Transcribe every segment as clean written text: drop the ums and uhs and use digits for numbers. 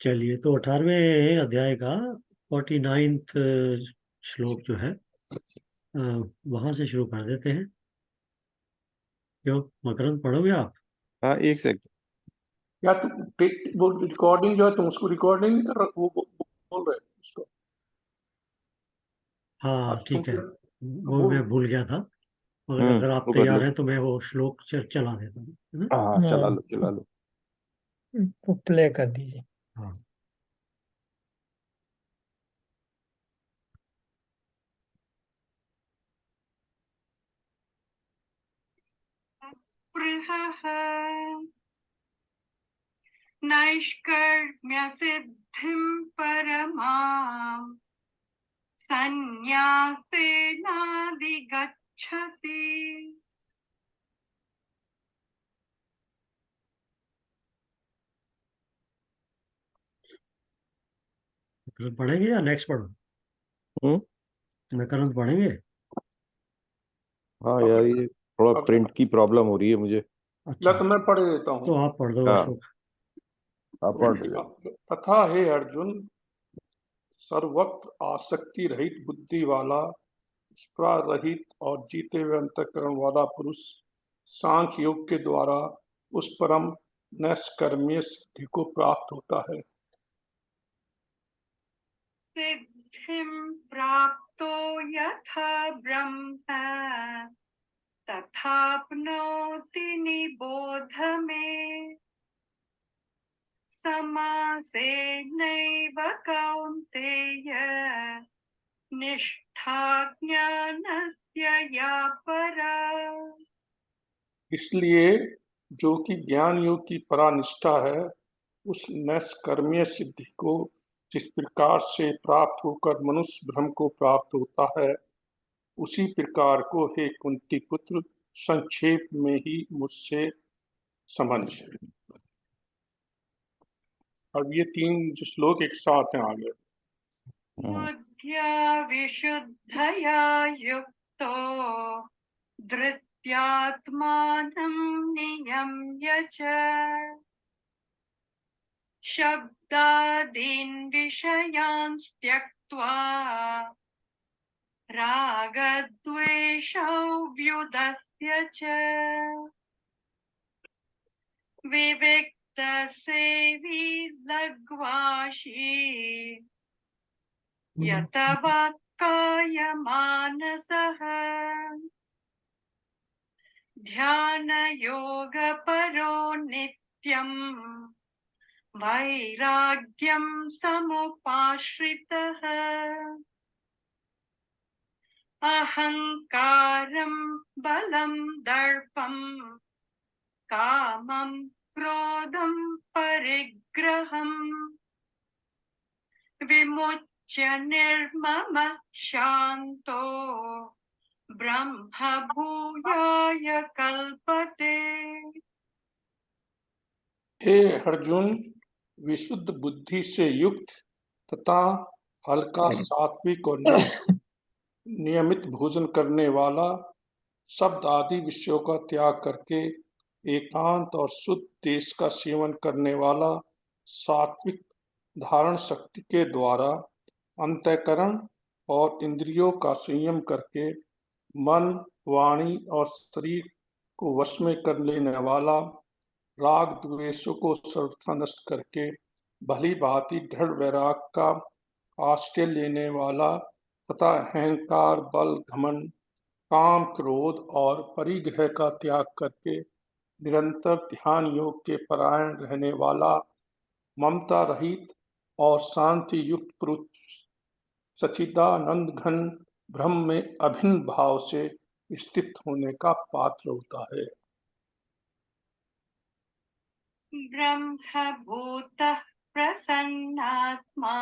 चलिए, तो 18वें अध्याय का 49th श्लोक जो है, वहां से शुरू कर देते हैं। क्यों, मकरंद पढ़ोगे आप? हाँ, एक सेकंड। या तुम वो रिकॉर्डिंग जो है, तुम उसको रिकॉर्डिंग नहीं कर रहे, वो बोल रहे हो उसको। हाँ, आज तुम ठीक है। वो बोल। मैं भूल गया था। मगर अगर आप वो कर तैयार लो। हैं तो मैं वो श्लोक चला देता हूँ, है ना? हाँ, चला हाँ, लो चला लो। वो प्ले कर दीजिए। हाँ। स्पृहः नैष्कर्म्य सिद्धिं परमां संन्यासेनाधिगच्छति। मकरंद पढ़ेंगे या नेक्स्ट पढ़ो? मकरंद पढ़ेंगे? हाँ यार, ये थोड़ा प्रिंट की प्रॉब्लम हो रही है मुझे। अच्छा, तो मैं पढ़ देता तो हूँ। आप पढ़ दो हाँ, अशोक। आप पढ़ लीजिए। तथा हे अर्जुन, सर्वत्र आसक्ति रहित बुद्धि वाला, स्पृहा रहित और जीते हुए अंतःकरण वाला पुरुष सांख्य योग के द्वारा उस परम नैष्कर्म्य सिद्धि को प्राप्त होता है। सिद्धिं प्राप्तो यथा ब्रह्म तथाप्नोति निबोध मे। समासेनैव कौन्तेय निष्ठा ज्ञानस्य या परा। इसलिए जो कि ज्ञान योग की परानिष्ठा है, उस नैष्कर्म्य सिद्धि को जिस प्रकार से प्राप्त होकर मनुष्य ब्रह्म को प्राप्त होता है, उसी प्रकार को हे कुंती पुत्र संक्षेप में ही मुझसे समझ। अब ये 3 जो श्लोक एक साथ हैं आगे। बुद्ध्या विशुद्धया युक्तो धृत्यात्मानं नियम्य च शब्दादीन् विषयान् त्यक्त्वा रागद्वेषौ व्युदस्य च विविक्तसेवी लघ्वाशी यतवाक्कायमानसः ध्यानयोगपरो नित्यम् वैराग्यं समुपाश्रितः अहंकारं बलं दर्पं कामं क्रोधं परिग्रहं विमुच्य निर्ममः शांतो ब्रह्मभूयाय कल्पते। हे अर्जुन, विशुद्ध बुद्धि से युक्त तथा हल्का सात्विक और नियमित भोजन करने वाला, शब्द आदि विषयों का त्याग करके एकांत और शुद्ध देश का सेवन करने वाला, सात्विक धारण शक्ति के द्वारा अंतःकरण और इंद्रियों का संयम करके मन, वाणी और शरीर को वश में कर लेने वाला, राग द्वेषों को सर्वथा नष्ट करके भली भांति दृढ़ वैराग का आश्रय लेने वाला तथा अहंकार, बल, घमंड, काम, क्रोध और परिग्रह का त्याग करके निरंतर ध्यान योग के परायण रहने वाला, ममता रहित और शांति युक्त पुरुष सच्चिदानंद घन ब्रह्म में अभिन्न भाव से स्थित होने का पात्र होता है। ब्रह्मभूतः प्रसन्नात्मा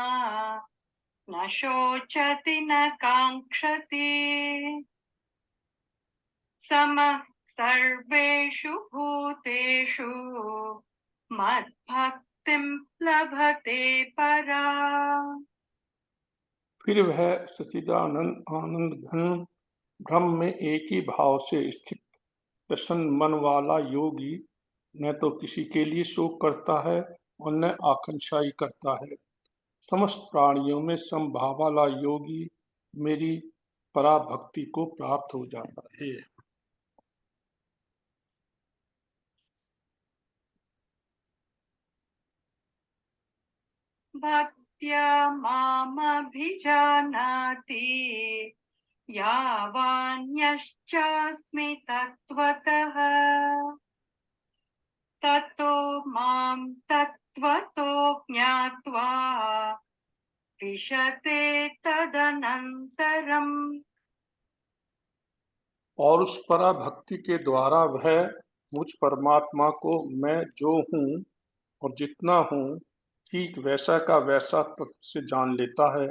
न शोचति न काङ्क्षति समः सर्वेषु भूतेषु मद्भक्तिं लभते परा। फिर वह सच्चिदानंद आनंद घन ब्रह्म में एक ही भाव से स्थित प्रसन्न मन वाला योगी न तो किसी के लिए शोक करता है अन्य आकांक्षाई करता है। समस्त प्राणियों में समभाव वाला योगी मेरी पराभक्ति को प्राप्त हो जाता है। भक्त्या मामभिजानाति यावान्यश्चास्मि तत्त्वतः ततो मां तत्त्वतो ज्ञात्वा विशते तदनन्तरम्। और उस पराभक्ति के द्वारा वह मुझ परमात्मा को मैं जो हूँ और जितना हूँ ठीक वैसा का वैसा तत्व से जान लेता है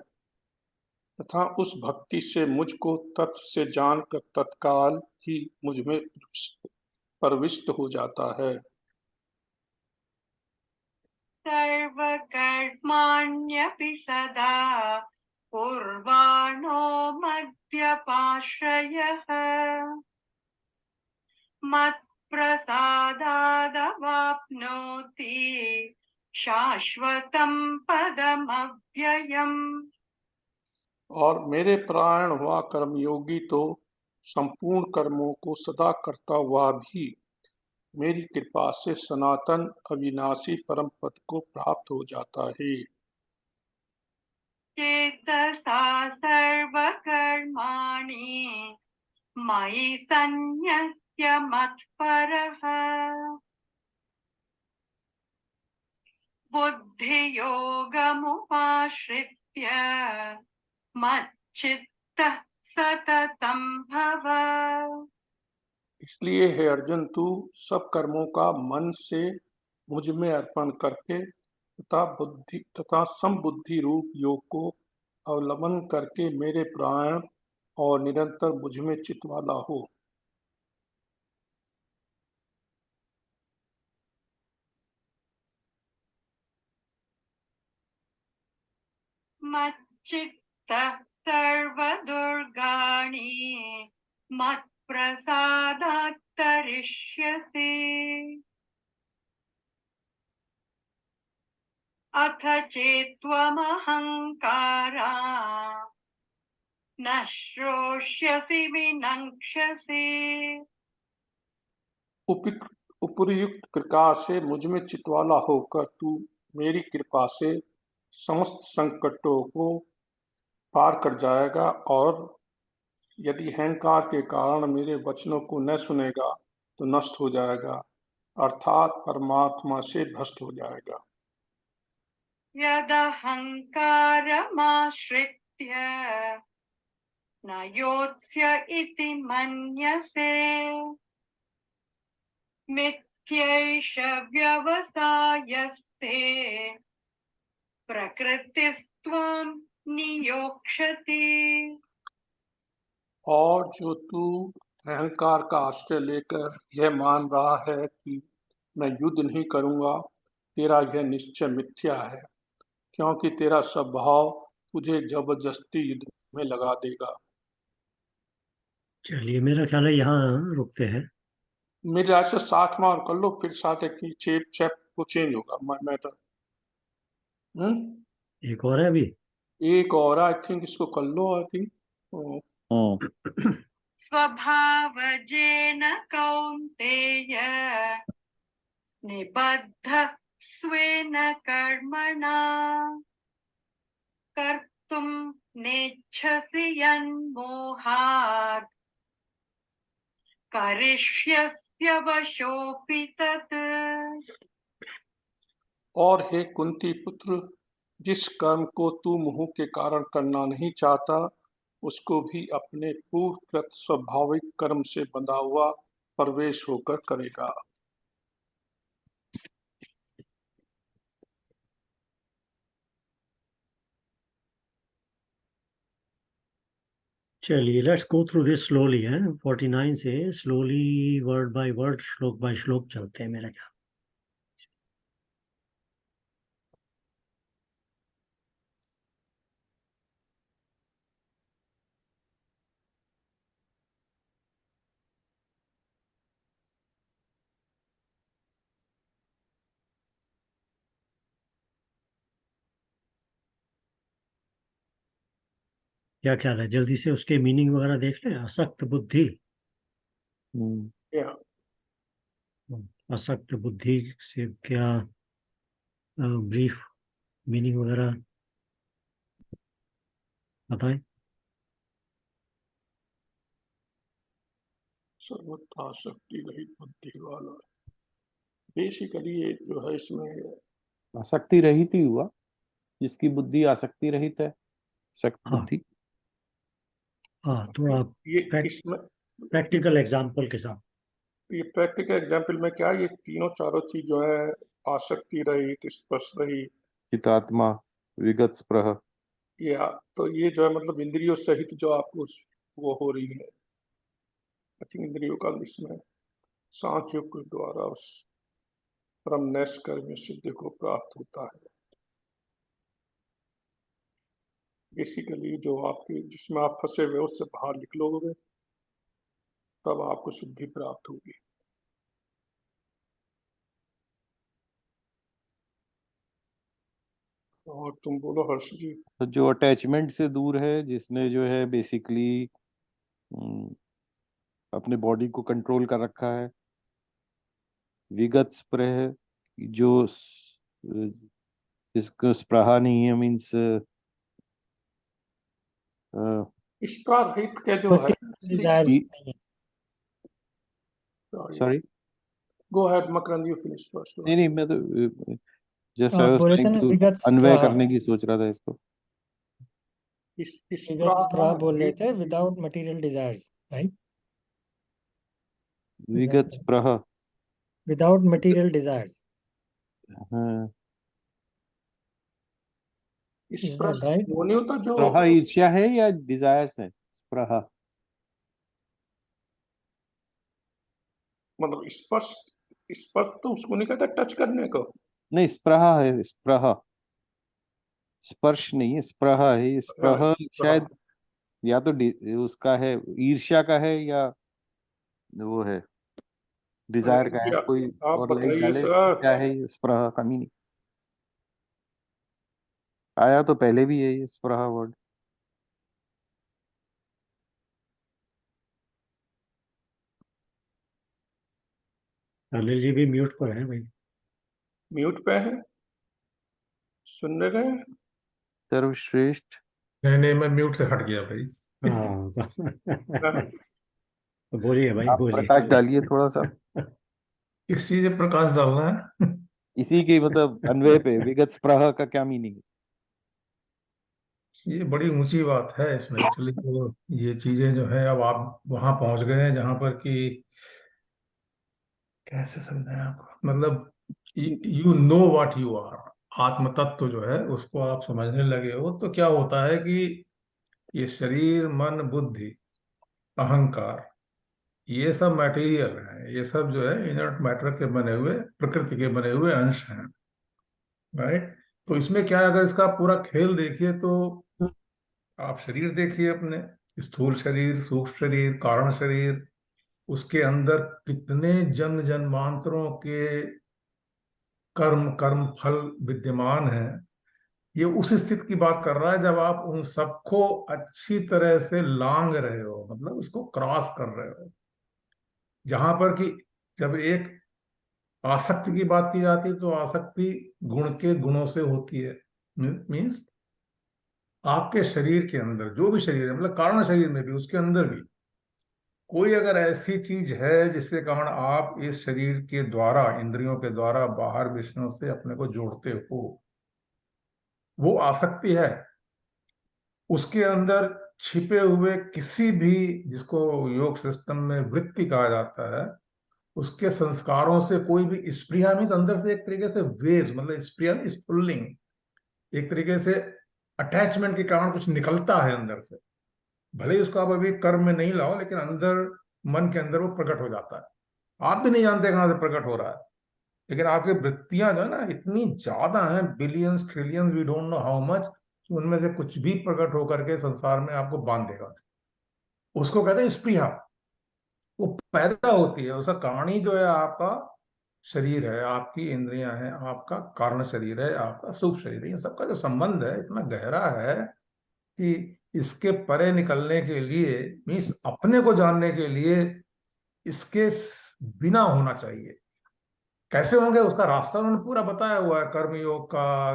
तथा उस भक्ति से मुझको तत्व से जानकर तत्काल ही मुझ में प्रविष्ट हो जाता है। सर्वकर्माण्यपि सदा कुर्वाणो मद्यपाश्रयः मत्प्रसादादवाप्नोति शाश्वतं पदमव्ययम्। और मेरे परायण हुआ कर्मयोगी तो संपूर्ण कर्मों को सदा करता हुआ भी मेरी कृपा से सनातन अविनाशी परम पद को प्राप्त हो जाता है। चेतसा सर्वकर्माणि मयि सन्न्यस्य मत्परः बुद्धियोगमुपाश्रित्य मच्चित्तः सततं भव। इसलिए हे अर्जुन तू सब कर्मों का मन से मुझ में अर्पण करके तथा समबुद्धि रूप योग को अवलंबन करके मेरे प्राण और निरंतर मुझ में चित्त वाला हो। मच्चित्तः सर्वदुर्गाणि मत्प्रसादात् तरिष्यसि। अथ चेत्त्वमहङ्कारा न श्रोष्यसि विनङ्क्ष्यसि। उपर्युक्त प्रकार से मुझ में चित्त वाला होकर तू मेरी कृपा से समस्त संकटों को पार कर जाएगा और यदि अहंकार के कारण मेरे वचनों को न सुनेगा तो नष्ट हो जाएगा अर्थात परमात्मा से भ्रष्ट हो जाएगा। यदहङ्कारमाश्रित्य न योत्स्य इति मन्यसे मिथ्यैष व्यवसायस्ते प्रकृतिस्त्वां नियोक्ष्यति। और जो तू अहंकार का आश्रय लेकर यह मान रहा है कि मैं युद्ध नहीं करूंगा, तेरा यह निश्चय मिथ्या है, क्योंकि तेरा स्वभाव तुझे जबरदस्ती युद्ध में लगा देगा। चलिए, मेरा ख्याल है यहाँ रुकते हैं। मेरे राय से 60 मार्क कर लो, फिर 7 को चेंज होगा मैटर। एक और है अभी। एक और आई थिंक इसको कर लो। आई थिंक स्वभावजेन कौन्तेय निबद्धः स्वेन कर्मणा कर्तुं नेच्छसि यन्मोहात् करिष्यस्य वशोऽपि तत्। और हे कुंती पुत्र, जिस कर्म को तू मोह के कारण करना नहीं चाहता उसको भी अपने पूर्वकृत स्वाभाविक कर्म से बंधा हुआ प्रवेश होकर करेगा। चलिए, let's go through this slowly है। 49 से स्लोली वर्ड बाय वर्ड, श्लोक बाय श्लोक चलते हैं मेरा ख्याल। क्या ख्याल है? जल्दी से उसके मीनिंग वगैरह देख लें। असक्त बुद्धि, या असक्त बुद्धि से क्या ब्रीफ मीनिंग वगैरह बताएं। सर्वथा शक्ति रहित बुद्धि वाला। बेसिकली ये जो है इसमें आसक्ति रहित ही हुआ, जिसकी बुद्धि आसक्ति रहित है, सक्त हाँ बुद्धि। हाँ, तो आप ये इसमें प्रैक्टिकल एग्जाम्पल के साथ। ये प्रैक्टिकल एग्जाम्पल में क्या, ये तीनों चारों चीज जो है आसक्ति रहित, स्पर्श रहित, चितात्मा, विगत स्पृह। या तो ये जो है मतलब इंद्रियों सहित जो आपको वो हो रही है। आई थिंक इंद्रियों का इसमें सांख्य योग के द्वारा उस परम नैष्कर्म्य में सिद्धि को प्राप्त होता है। बेसिकली जो आपके जिसमें आप फंसे हुए उससे बाहर निकलोगे तब आपको सिद्धि प्राप्त होगी। और तुम बोलो हर्ष जी। तो जो अटैचमेंट से दूर है, जिसने जो है बेसिकली अपने बॉडी को कंट्रोल कर रखा है। विगत स्पृह, जो जिसको स्पृहा नहीं है, मीन्स रहित के जो है डिजायर्स नहीं है। Sorry, go ahead Makarand, you finish first. नहीं नहीं, मैं तो जस्ट आई आप वाज बोले थे ट्राइंग ना टू विगत अन्वय स्पृहा, करने की सोच रहा था इसको। विगत स्पृहा बोल रहे थे विदाउट मटेरियल डिजायर्स, राइट? विगत स्पृह, विदाउट मटेरियल डिजायर्स, हाँ। स्पर्श राइट? वो नहीं होता जो स्पृह ईर्ष्या है या डिजायर्स है? स्पृह, मतलब स्पर्श, स्पर्श तो उसको नहीं कहता टच करने को। नहीं स्पृह है, स्पृह, स्पर्श नहीं है, स्पृह है। स्पृह शायद या तो उसका है, ईर्ष्या का है, या वो है डिजायर का है। कोई आप और लाइट बताइए डाले, सर। क्या है ये स्पृह का मीनिंग? आया तो पहले भी है ये स्पृह वर्ड। अनिल जी भी म्यूट पर हैं भाई। म्यूट पे है, सुन रहे हैं? सर्वश्रेष्ठ, नहीं मैं म्यूट से हट गया भाई। हाँ हाँ, तो बोलिए भाई, आप बोलिए। प्रकाश डालिए थोड़ा सा किस चीज पे प्रकाश डालना है? इसी के मतलब अन्वय पे। विगत स्पृह का क्या मीनिंग है? ये बड़ी ऊंची बात है इसमें एक्चुअली। तो ये चीजें जो है, अब आप वहां पहुंच गए हैं जहां पर कि कैसे समझाएं आपको, मतलब you know what you are. आत्म तत्व जो है उसको आप समझने लगे हो तो क्या होता है कि ये शरीर, मन, बुद्धि, अहंकार, ये सब मटेरियल है। ये सब जो है इनर्ट मैटर के बने हुए, प्रकृति के बने हुए अंश हैं, राइट? तो इसमें क्या है, अगर इसका पूरा खेल देखिए तो आप शरीर देखिए अपने, स्थूल शरीर, सूक्ष्म शरीर, कारण शरीर, उसके अंदर कितने जन्म जन्मांतरों के कर्म फल विद्यमान है। ये उस स्थिति की बात कर रहा है जब आप उन सबको अच्छी तरह से लांग रहे हो, मतलब उसको क्रॉस कर रहे हो। जहां पर कि जब एक आसक्ति की बात की जाती है तो आसक्ति गुण के गुणों से होती है। मीन्स आपके शरीर के अंदर जो भी शरीर है, मतलब कारण शरीर में भी, उसके अंदर भी कोई अगर ऐसी चीज है जिसके कारण आप इस शरीर के द्वारा, इंद्रियों के द्वारा बाहर विषयों से अपने को जोड़ते हो, वो आसक्ति है। उसके अंदर छिपे हुए किसी भी, जिसको योग सिस्टम में वृत्ति कहा जाता है, उसके संस्कारों से कोई भी स्प्रिया, मीन्स अंदर से एक तरीके से वेव्स, मतलब स्प्रिया इज पुल्लिंग, एक तरीके से अटैचमेंट के कारण कुछ निकलता है अंदर से। भले ही उसको आप अभी कर्म में नहीं लाओ, लेकिन अंदर मन के अंदर वो प्रकट हो जाता है। आप भी नहीं जानते कहां से प्रकट हो रहा है, लेकिन आपकी वृत्तियां जो है ना इतनी ज्यादा हैं, billions trillions, we don't know how much, उनमें से कुछ भी प्रकट होकर के संसार में आपको बांध देगा। उसको कहते हैं स्प्रिया। वो पैदा होती है, उसका कहानी जो है आपका शरीर है, आपकी इंद्रियां हैं, आपका कारण शरीर है, आपका सूक्ष्म शरीर है। इन सबका जो संबंध है इतना गहरा है कि इसके परे निकलने के लिए, मीन्स अपने को जानने के लिए इसके बिना होना चाहिए। कैसे होंगे उसका रास्ता उन्होंने पूरा बताया हुआ है कर्मयोग का।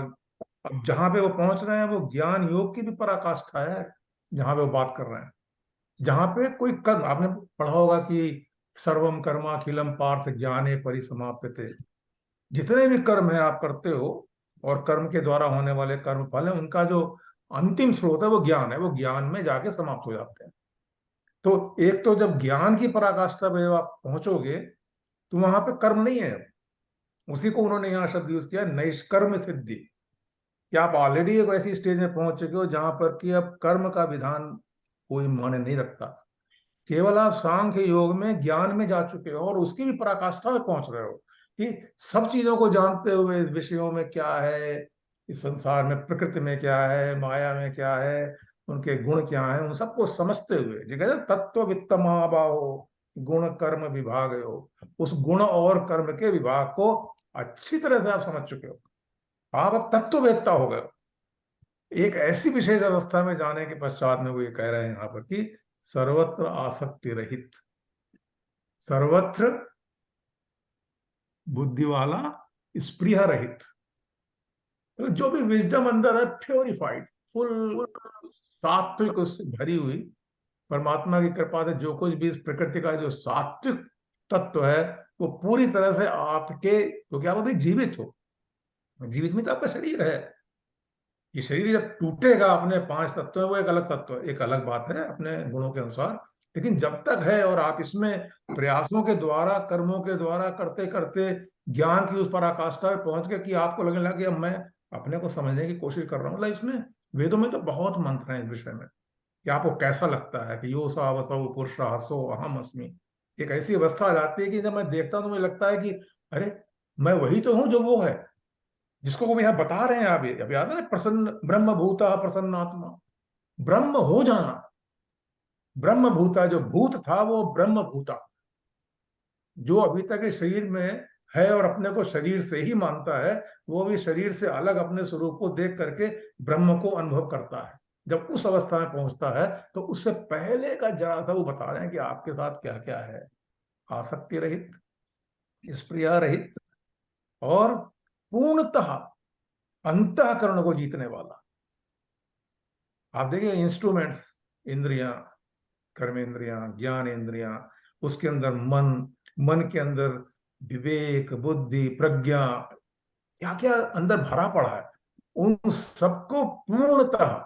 अब जहां पे वो पहुंच रहे हैं वो ज्ञान योग की भी पराकाष्ठा है, जहां पे वो बात कर रहे हैं। जहां पे कोई कर्म, आपने पढ़ा होगा कि सर्वम कर्माखिलम पार्थ ज्ञाने परिसमाप्यते। जितने भी कर्म है आप करते हो और कर्म के द्वारा होने वाले कर्म फल है, उनका जो अंतिम स्रोत है वो ज्ञान है, वो ज्ञान में जाके समाप्त हो जाते हैं। तो एक तो जब ज्ञान की पराकाष्ठा पे आप पहुंचोगे तो वहां पे कर्म नहीं है। उसी को उन्होंने यहाँ शब्द यूज किया नैष्कर्म सिद्धि, कि आप ऑलरेडी एक ऐसी स्टेज में पहुंच चुके हो जहां पर कि अब कर्म का विधान कोई माने नहीं रखता। केवल आप सांख्य योग में ज्ञान में जा चुके हो और उसकी भी पराकाष्ठा में पहुंच रहे हो कि सब चीजों को जानते हुए विषयों में क्या है, इस संसार में प्रकृति में क्या है, माया में क्या है, उनके गुण क्या है, उन सबको समझते हुए जो कहते हैं तत्व वित्तमाबाहो गुण कर्म विभाग हो, उस गुण और कर्म के विभाग को अच्छी तरह से आप समझ चुके हो। आप अब तत्ववेत्ता हो गए हो। एक ऐसी विशेष अवस्था में जाने के पश्चात में वो ये कह रहे हैं यहाँ पर कि सर्वत्र आसक्ति रहित, सर्वत्र बुद्धि वाला, स्पृहा रहित, तो जो भी विजडम अंदर है प्योरिफाइड, फुल सात्विक उससे भरी हुई, परमात्मा की कृपा से जो कुछ भी इस प्रकृति का जो सात्विक तत्व है वो पूरी तरह से आपके, क्योंकि आप अभी जीवित हो, जीवित में तो आपका शरीर है। ये शरीर जब टूटेगा, अपने 5 तत्व है, वो एक अलग तत्व है, एक अलग बात है अपने गुणों के अनुसार। लेकिन जब तक है और आप इसमें प्रयासों के द्वारा, कर्मों के द्वारा करते करते ज्ञान की उस पराकाष्ठा में पहुंच गए कि आपको लगने लगा कि अब मैं अपने को समझने की कोशिश कर रहा हूँ। मतलब इसमें वेदों में तो बहुत मंत्र हैं इस विषय में कि आपको कैसा लगता है कि यो सा वसो पुरुष हसो अहम अस्मि। एक ऐसी अवस्था आ जाती है कि जब मैं देखता हूं तो मुझे लगता है कि अरे मैं वही तो हूं जो वो है, जिसको वो यहाँ बता रहे हैं। अब याद है ना, प्रसन्न ब्रह्म भूता प्रसन्न आत्मा, ब्रह्म हो जाना, ब्रह्म भूता, जो भूत था वो ब्रह्म भूता, जो अभी तक इस शरीर में है और अपने को शरीर से ही मानता है, वो भी शरीर से अलग अपने स्वरूप को देख करके ब्रह्म को अनुभव करता है। जब उस अवस्था में पहुंचता है तो उससे पहले का जरा सा वो बता रहे हैं कि आपके साथ क्या क्या है। आसक्ति रहित, स्प्रिया रहित, और पूर्णतः अंतःकरण को जीतने वाला। आप देखिए इंस्ट्रूमेंट्स, इंद्रियां, कर्मेंद्रियां, ज्ञान इंद्रियां, उसके अंदर मन, मन के अंदर विवेक, बुद्धि, प्रज्ञा, क्या क्या अंदर भरा पड़ा है, उन सबको पूर्णतः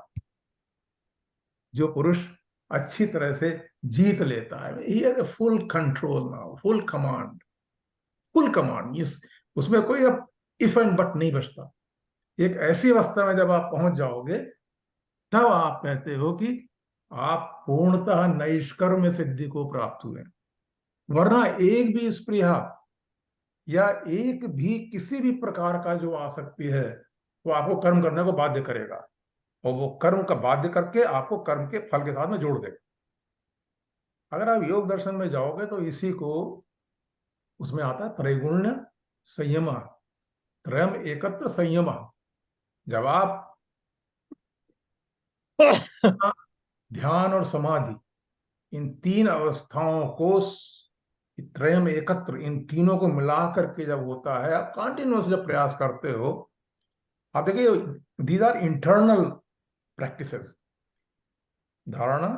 जो पुरुष अच्छी तरह से जीत लेता है, he has full control now, full command, full command. इस उसमें कोई अब इफ एंड बट नहीं बचता। एक ऐसी अवस्था में जब आप पहुंच जाओगे तब आप कहते हो कि आप पूर्णतः नैष्कर्म सिद्धि को प्राप्त हुए। वरना एक भी स्पृहा या एक भी किसी भी प्रकार का जो आसक्ति है वो आपको कर्म करने को बाध्य करेगा, और वो कर्म का बाध्य करके आपको कर्म के फल के साथ में जोड़ देगा। अगर आप योग दर्शन में जाओगे तो इसी को, उसमें आता है त्रैगुण्य संयम, त्रयम एकत्र संयम। जब आप ध्यान और समाधि, इन 3 अवस्थाओं को, त्रयम एकत्र, इन तीनों को मिला करके जब होता है, आप कंटिन्यूस जब प्रयास करते हो, आप देखिए दीज आर इंटरनल प्रैक्टिसेस, धारणा,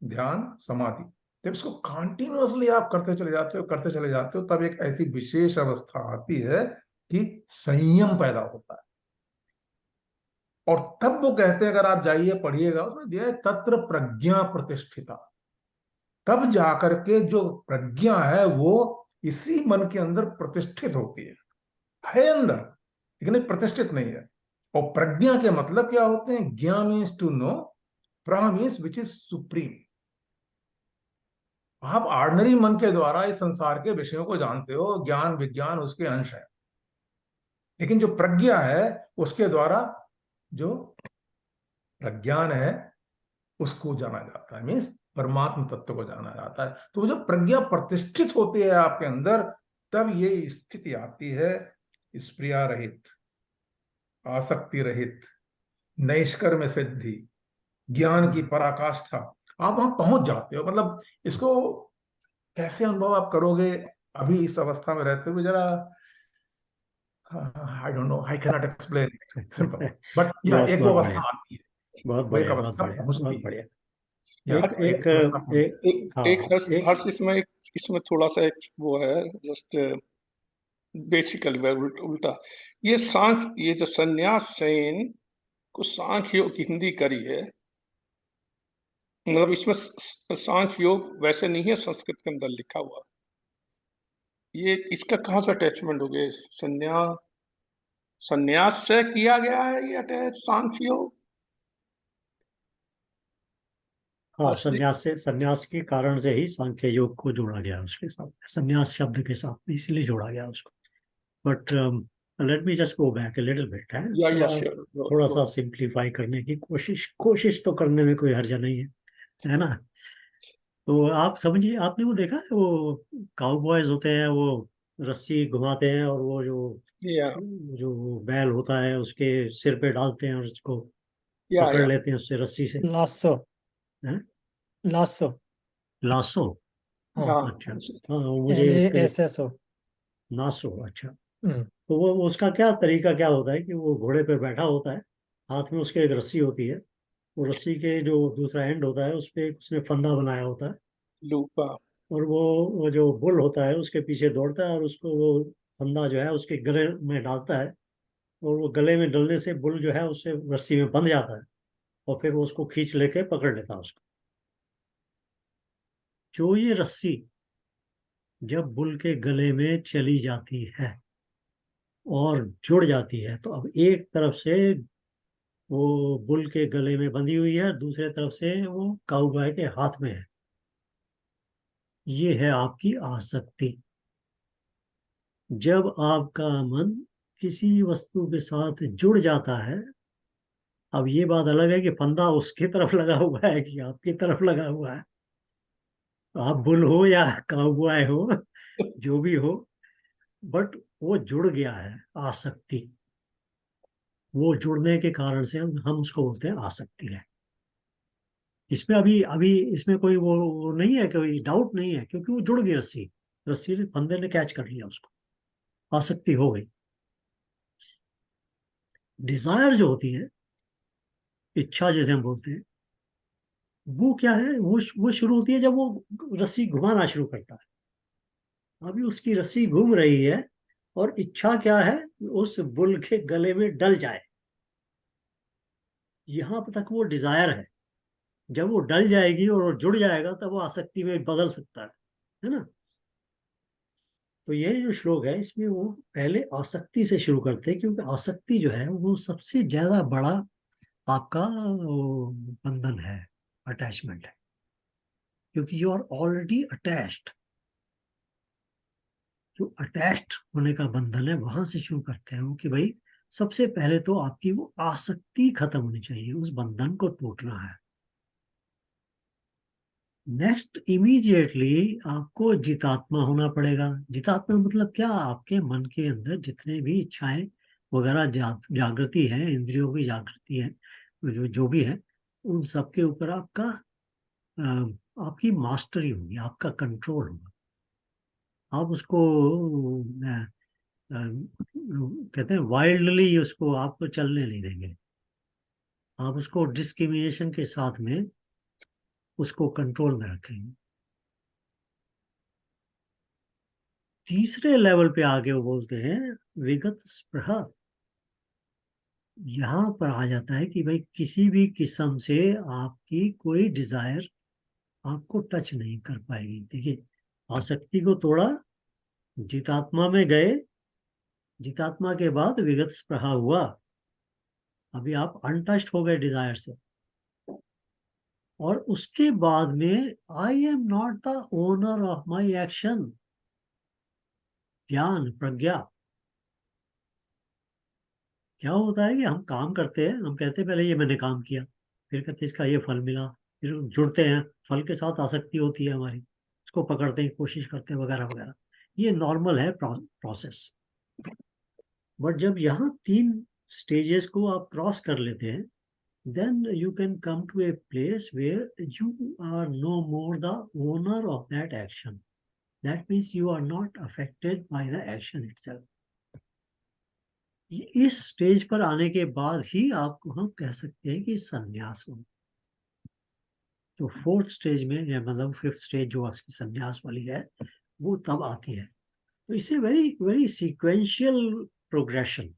ध्यान, समाधि। जब इसको कंटिन्यूअसली आप करते चले जाते हो, करते चले जाते हो, तब एक ऐसी विशेष अवस्था आती है कि संयम पैदा होता है। और तब वो कहते हैं, अगर आप जाइए पढ़िएगा, उसमें दिया है तत्र प्रज्ञा प्रतिष्ठिता। तब जाकर के जो प्रज्ञा है वो इसी मन के अंदर प्रतिष्ठित होती है अंदर, लेकिन प्रतिष्ठित नहीं है। और प्रज्ञा के मतलब क्या होते हैं? ज्ञा मीन्स टू नो, प्रा मीन्स विच इज सुप्रीम। आप ऑर्डिनरी मन के द्वारा इस संसार के विषयों को जानते हो, ज्ञान विज्ञान उसके अंश है, लेकिन जो प्रज्ञा है उसके द्वारा जो प्रज्ञान है उसको जाना जाता है, मीन्स परमात्म तत्व को जाना जाता है। तो जब प्रज्ञा प्रतिष्ठित होती है आपके अंदर, तब ये स्थिति आती है स्प्रिया रहित, आसक्ति रहित, नैष्कर्म सिद्धि, ज्ञान की पराकाष्ठा, आप वहां पहुंच जाते हो। मतलब इसको कैसे अनुभव आप करोगे अभी इस अवस्था में रहते हुए, जरा I don't know, I can not explain it simple, but या बहुत एक वो बहुत अवस्था बढ़िया, आती है, बहुत वो एक बढ़िया, बहुत अवस्था बढ़िया, पहुंचती बहुत है, बढ़िया। या एक एक एक अवस्था पहुंचती एक एक एक हाँ हर्ष एक हर्ष इसमें थोड़ा सा एक वो है, जस्ट बेसिकली उल्टा। ये सांख्य, ये जो संन्यास सेन को सांख्य योग की हिंदी करी है, मतलब इसमें सांख्य योग वैसे नहीं है संस्कृत के अंदर लिखा हुआ। ये इसका कहाँ से अटैचमेंट हो गया? संन्यास, संन्यास से किया गया है ये अटैच सांख्य योग? हाँ, असली संन्यास के कारण से ही सांख्य योग को जोड़ा गया उसके साथ, संन्यास शब्द के साथ में, इसलिए जोड़ा गया उसको। But let me just go back a little bit, है या थोड़ा श्योर, थोड़ा सा सिंप्लीफाई करने की कोशिश तो करने में कोई हर्जा नहीं है ना। तो आप समझिए, आपने वो देखा है, वो काउबॉयज होते हैं, वो रस्सी घुमाते हैं और वो जो या जो बैल होता है उसके सिर पे डालते हैं और उसको पकड़ या लेते हैं उससे, रस्सी से, लासो, है लासो, लासो। हाँ, या अच्छा, हाँ मुझे उसके LASSO। नासो, अच्छा। हम्म, तो वो उसका क्या तरीका क्या होता है कि वो घोड़े पे बैठा होता है, हाथ में उसके एक रस्सी होती है, वो रस्सी के जो दूसरा एंड होता है उस पे उसने फंदा बनाया होता है, लूपा। और वो जो बुल होता है उसके पीछे दौड़ता है और उसको वो फंदा जो है उसके गले में डालता है, और वो गले में डलने से बुल जो है उससे रस्सी में बंध जाता है, और फिर वो उसको खींच लेके पकड़ लेता है उसको। जो ये रस्सी जब बुल के गले में चली जाती है और जुड़ जाती है, तो अब एक तरफ से वो बुल के गले में बंधी हुई है, दूसरे तरफ से वो काउबॉय के हाथ में है। ये है आपकी आसक्ति। जब आपका मन किसी वस्तु के साथ जुड़ जाता है, अब ये बात अलग है कि फंदा उसकी तरफ लगा हुआ है कि आपकी तरफ लगा हुआ है, आप बुल हो या काउबॉय हो, जो भी हो, बट वो जुड़ गया है, आसक्ति। वो जुड़ने के कारण से हम उसको बोलते हैं आसक्ति है। इसमें अभी अभी इसमें कोई वो नहीं है, कोई डाउट नहीं है, क्योंकि वो जुड़ गई रस्सी, रस्सी ने, फंदे ने कैच कर लिया उसको, आसक्ति हो गई। डिजायर जो होती है, इच्छा जैसे हम बोलते हैं, वो क्या है, वो शुरू होती है जब वो रस्सी घुमाना शुरू करता है। अभी उसकी रस्सी घूम रही है और इच्छा क्या है, उस बुल के गले में डल जाए, यहां तक वो डिजायर है। जब वो डल जाएगी और वो जुड़ जाएगा तब वो आसक्ति में बदल सकता है ना। तो ये जो श्लोक है इसमें वो पहले आसक्ति से शुरू करते हैं, क्योंकि आसक्ति जो है वो सबसे ज्यादा बड़ा आपका वो बंधन है, अटैचमेंट है, क्योंकि यू आर ऑलरेडी अटैच्ड। जो अटैच्ड होने का बंधन है वहां से शुरू करते हैं वो, कि भाई सबसे पहले तो आपकी वो आसक्ति खत्म होनी चाहिए, उस बंधन को टूटना है। नेक्स्ट इमीडिएटली आपको जितात्मा होना पड़ेगा। जितात्मा मतलब क्या, आपके मन के अंदर जितने भी इच्छाएं वगैरह जागृति है, इंद्रियों की जागृति है, जो भी है, उन सब के ऊपर आपका आपकी मास्टरी होगी, आपका कंट्रोल होगा। आप उसको कहते हैं वाइल्डली, उसको आपको चलने नहीं देंगे, आप उसको डिस्क्रिमिनेशन के साथ में उसको कंट्रोल में रखेंगे। तीसरे लेवल पे आगे वो बोलते हैं विगत स्पृहा। यहाँ पर आ जाता है कि भाई किसी भी किस्म से आपकी कोई डिजायर आपको टच नहीं कर पाएगी। देखिए, आसक्ति को तोड़ा, जितात्मा में गए, जितात्मा के बाद विगत स्पृहा हुआ, अभी आप अनटच्ड हो गए डिजायर से। और उसके बाद में I am not the owner of my action, ज्ञान प्रज्ञा। क्या होता है कि हम काम करते हैं, हम कहते हैं पहले ये मैंने काम किया, फिर कहते हैं इसका ये फल मिला, फिर जुड़ते हैं, फल के साथ आसक्ति होती है हमारी, उसको पकड़ते हैं, कोशिश करते हैं, वगैरह वगैरह। ये नॉर्मल है प्रोसेस। बट जब यहाँ तीन स्टेजेस को आप क्रॉस कर लेते हैं, then you can come to a place where you are no more the owner of that action. That means you are not affected by the action itself. इस stage पर आने के बाद ही आपको हम कह सकते हैं कि संन्यास हो। तो फोर्थ स्टेज में, या मतलब फिफ्थ स्टेज जो आपकी संन्यास वाली है, वो तब आती है। तो इससे वेरी वेरी सीक्वेंशियल प्रोग्रेशन,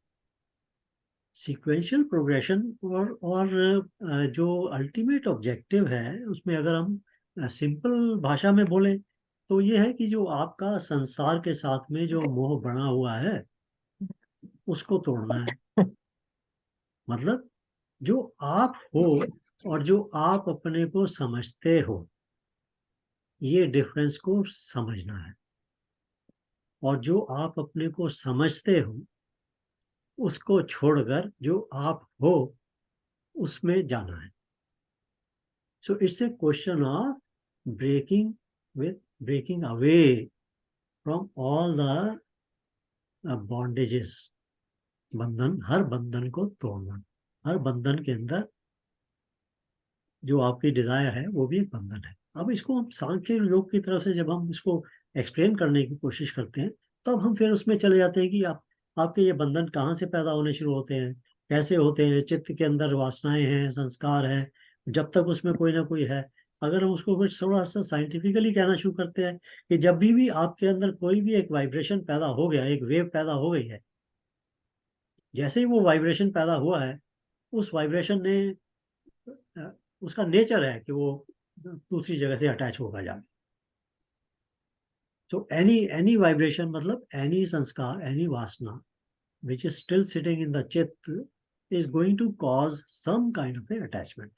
और जो अल्टीमेट ऑब्जेक्टिव है उसमें अगर हम सिंपल भाषा में बोले तो ये है कि जो आपका संसार के साथ में जो मोह बना हुआ है उसको तोड़ना है। मतलब जो आप हो और जो आप अपने को समझते हो, ये डिफरेंस को समझना है। और जो आप अपने को समझते हो उसको छोड़कर जो आप हो उसमें जाना है। So it's a question of breaking away from all the bondages. बंधन, हर बंधन को तोड़ना। हर बंधन के अंदर जो आपकी डिजायर है वो भी एक बंधन है। अब इसको हम सांख्य योग की तरफ से जब हम इसको एक्सप्लेन करने की कोशिश करते हैं तब हम फिर उसमें चले जाते हैं कि आपके ये बंधन कहाँ से पैदा होने शुरू होते हैं, कैसे होते हैं। चित्त के अंदर वासनाएं हैं, संस्कार है, जब तक उसमें कोई ना कोई है। अगर हम उसको कुछ थोड़ा सा साइंटिफिकली कहना शुरू करते हैं कि जब भी आपके अंदर कोई भी एक वाइब्रेशन पैदा हो गया, एक वेव पैदा हो गई है, जैसे ही वो वाइब्रेशन पैदा हुआ है, उस वाइब्रेशन ने उसका नेचर है कि वो दूसरी जगह से अटैच होगा जाए। So any vibration, matlab any sanskar, any vasana, which is still sitting in the chit, is going to cause some kind of an attachment.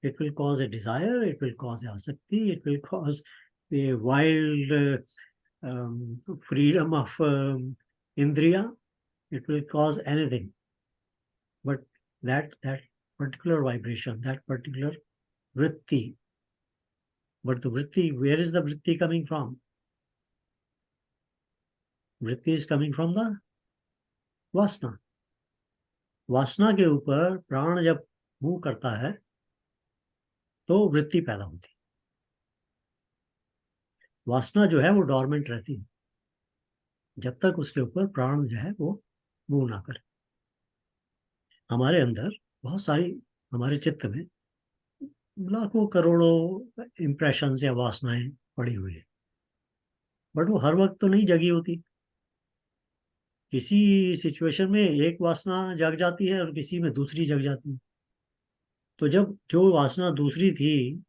It will cause a desire, it will cause asakti, it will cause a wild freedom of indriya, it will cause anything. But that particular vibration, that particular vritti, but the vritti, where is the vritti coming from? वृत्ति is coming from the वासना। वासना के ऊपर प्राण जब move करता है तो वृत्ति पैदा होती है। वासना जो है वो डॉर्मेंट रहती है जब तक उसके ऊपर प्राण जो है वो मूव ना करे। हमारे अंदर बहुत सारी, हमारे चित्त में लाखों करोड़ों इंप्रेशंस या वासनाएं पड़ी हुई है, बट वो हर वक्त तो नहीं जगी होती। किसी सिचुएशन में एक वासना जग जाती है और किसी में दूसरी जग जाती है। तो जब जो वासना दूसरी थी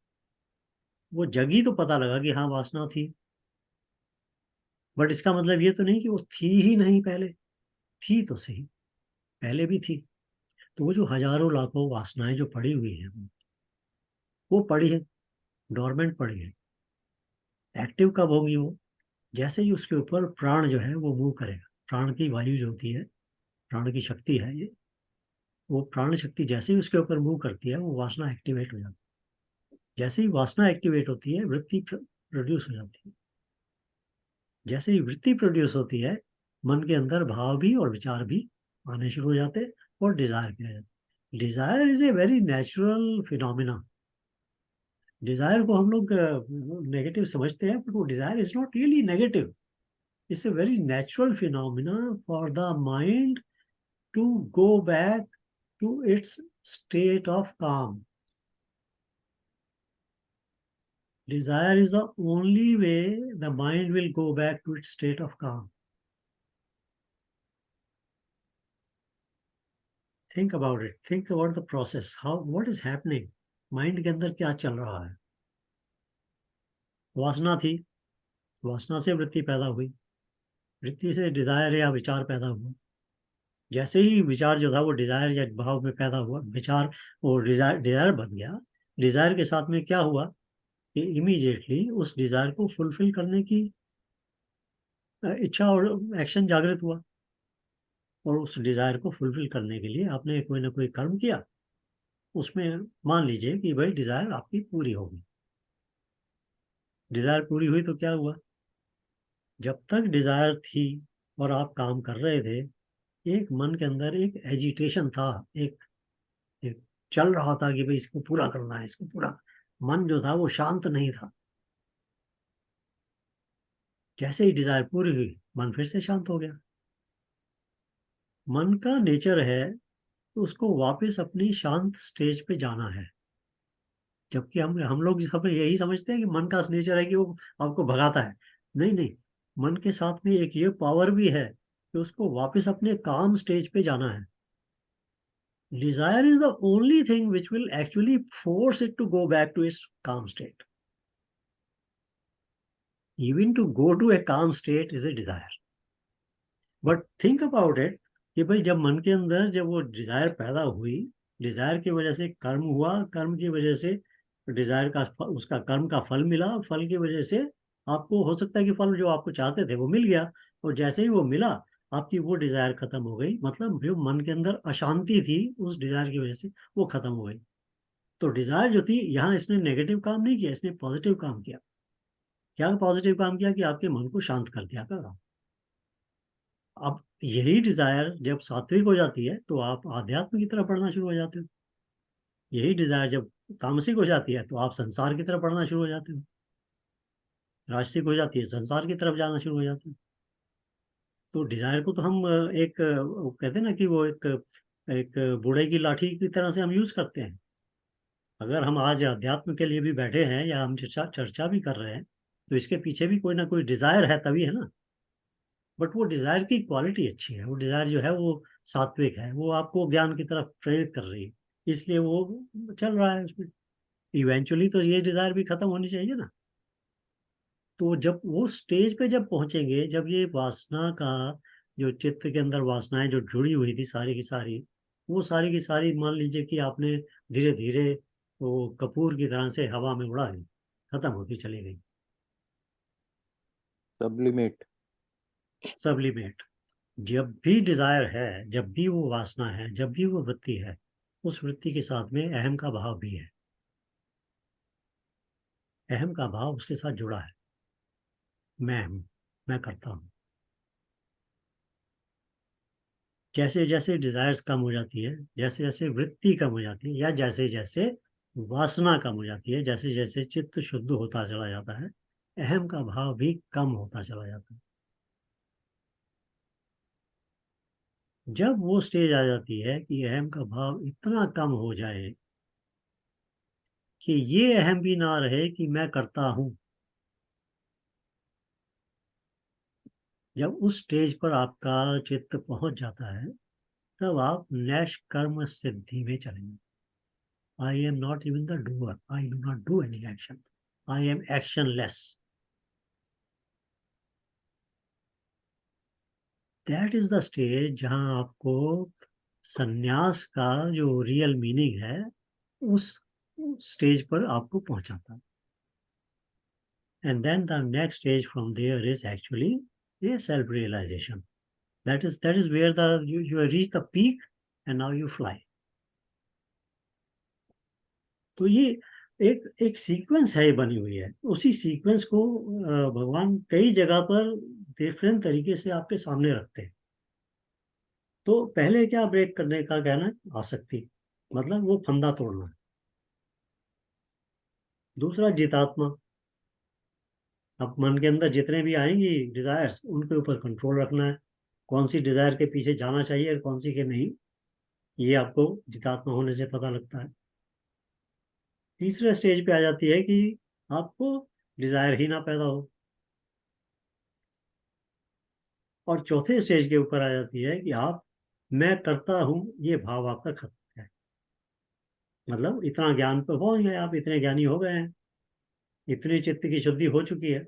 वो जगी तो पता लगा कि हाँ वासना थी, बट इसका मतलब ये तो नहीं कि वो थी ही नहीं। पहले थी तो सही, पहले भी थी। तो वो जो हजारों लाखों वासनाएं जो पड़ी हुई है वो पड़ी है, डोरमेंट पड़ी है। एक्टिव कब होगी वो? जैसे ही उसके ऊपर प्राण जो है वो मूव करेगा। प्राण की वायु जो होती है, प्राण की शक्ति है ये, वो प्राण शक्ति जैसे ही उसके ऊपर मूव करती है वो वासना एक्टिवेट हो जाती है। जैसे ही वासना एक्टिवेट होती है वृत्ति प्रोड्यूस हो जाती है। जैसे ही वृत्ति प्रोड्यूस होती है मन के अंदर भाव भी और विचार भी आने शुरू हो जाते हैं और डिजायर भी आ जाते हैं। Desire is a very natural phenomena. Desire को हम लोग नेगेटिव समझते हैं, बट वो desire is not really negative. It's a very natural phenomena for the mind to go back to its state of calm. Desire is the only way the mind will go back to its state of calm. Think about it. Think about the process. What is happening? Mind के अंदर क्या चल रहा है? वासना थी, वासना से वृत्ति पैदा हुई, वृत्ति से डिजायर या विचार पैदा हुआ। जैसे ही विचार जो था वो डिजायर या भाव में पैदा हुआ, विचार वो डिजायर बन गया। डिजायर के साथ में क्या हुआ कि इमीडिएटली उस डिजायर को फुलफिल करने की इच्छा और एक्शन जागृत हुआ, और उस डिजायर को फुलफिल करने के लिए आपने कोई ना कोई कर्म किया। उसमें मान लीजिए कि भाई डिजायर आपकी पूरी होगी। डिजायर पूरी हुई तो क्या हुआ? जब तक डिजायर थी और आप काम कर रहे थे, एक मन के अंदर एक एजिटेशन था, एक चल रहा था कि भाई इसको पूरा करना है, इसको पूरा। मन जो था वो शांत नहीं था। जैसे ही डिजायर पूरी हुई, मन फिर से शांत हो गया। मन का नेचर है तो उसको वापस अपनी शांत स्टेज पे जाना है। जबकि हम लोग सब यही समझते हैं कि मन का नेचर है कि वो आपको भगाता है। नहीं नहीं, मन के साथ में एक ये पावर भी है कि उसको वापस अपने काम स्टेज पे जाना है। Desire is the only thing which will actually force it to go back to its calm state. Even to go to a calm state is a desire. But think about it कि भाई जब मन के अंदर जब वो Dzire पैदा हुई, डिजायर की वजह से कर्म हुआ, कर्म की वजह से डिजायर का उसका कर्म का फल मिला, फल की वजह से आपको हो सकता है कि फल जो आपको चाहते थे वो मिल गया। और जैसे ही वो मिला, आपकी वो डिजायर खत्म हो गई। मतलब जो मन के अंदर अशांति थी उस डिजायर की वजह से वो खत्म हो गई। तो डिजायर जो थी यहाँ इसने नेगेटिव काम नहीं किया, इसने पॉजिटिव काम किया। क्या पॉजिटिव काम किया कि आपके मन को शांत कर दिया कर। अब यही डिजायर जब सात्विक हो जाती है तो आप आध्यात्म की तरफ बढ़ना शुरू हो जाते हो। यही डिजायर जब तामसिक हो जाती है तो आप संसार की तरफ बढ़ना शुरू हो जाते हो। राजसिक हो जाती है, संसार की तरफ जाना शुरू हो जाते हो। तो डिजायर को तो हम वो कहते हैं ना कि वो एक एक बूढ़े की लाठी की तरह से हम यूज करते हैं। अगर हम आज अध्यात्म के लिए भी बैठे हैं या हम चर्चा चर्चा भी कर रहे हैं तो इसके पीछे भी कोई ना कोई डिजायर है, तभी है ना। बट वो डिजायर की क्वालिटी अच्छी है, वो डिजायर जो है वो सात्विक है, वो आपको ज्ञान की तरफ प्रेरित कर रही है, इसलिए वो चल रहा है उसमें। इवेंचुअली तो ये डिजायर भी खत्म होनी चाहिए ना। तो जब वो स्टेज पे जब पहुंचेंगे, जब ये वासना का जो चित्त के अंदर वासनाएं जो जुड़ी हुई थी सारी की सारी, वो सारी की सारी मान लीजिए कि आपने धीरे धीरे वो कपूर की तरह से हवा में उड़ा दी, खत्म होती चली गई। सब्लिमेट। सब्लिमेट। जब भी डिजायर है, जब भी वो वासना है, जब भी वो वृत्ति है, उस वृत्ति के साथ में अहम का भाव भी है। अहम का भाव उसके साथ जुड़ा है। मैं हूं, मैं करता हूं। जैसे जैसे डिजायर्स कम हो जाती है, जैसे जैसे वृत्ति कम हो जाती है, या जैसे जैसे वासना कम हो जाती है, जैसे जैसे चित्त शुद्ध होता चला जाता है, अहम का भाव भी कम होता चला जाता है। जब वो स्टेज आ जाती है कि अहम का भाव इतना कम हो जाए कि ये अहम भी ना रहे कि मैं करता हूं, जब उस स्टेज पर आपका चित्त पहुंच जाता है, तब आप नैश कर्म सिद्धि में चलेंगे। I am not even the doer, I do not do any action, I am actionless. That is the stage जहां आपको सन्यास का जो रियल मीनिंग है उस स्टेज पर आपको पहुंचाता है। And then the next stage from there is actually ये self realization. That is where you reach the peak and now you fly. तो ये एक सीक्वेंस है बनी हुई है। उसी सीक्वेंस को भगवान कई जगह पर डिफरेंट तरीके से आपके सामने रखते हैं। तो पहले क्या ब्रेक करने का कहना है? आसक्ति, मतलब वो फंदा तोड़ना। दूसरा जितात्मा। अब मन के अंदर जितने भी आएंगी डिजायर्स, उनके ऊपर कंट्रोल रखना है। कौन सी डिजायर के पीछे जाना चाहिए और कौन सी के नहीं, ये आपको जितात्मा होने से पता लगता है। तीसरे स्टेज पे आ जाती है कि आपको डिजायर ही ना पैदा हो। और चौथे स्टेज के ऊपर आ जाती है कि आप मैं करता हूं, ये भाव आपका खत्म है। मतलब इतना ज्ञान पे पहुंच गए आप, इतने ज्ञानी हो गए हैं, इतनी चित्त की शुद्धि हो चुकी है,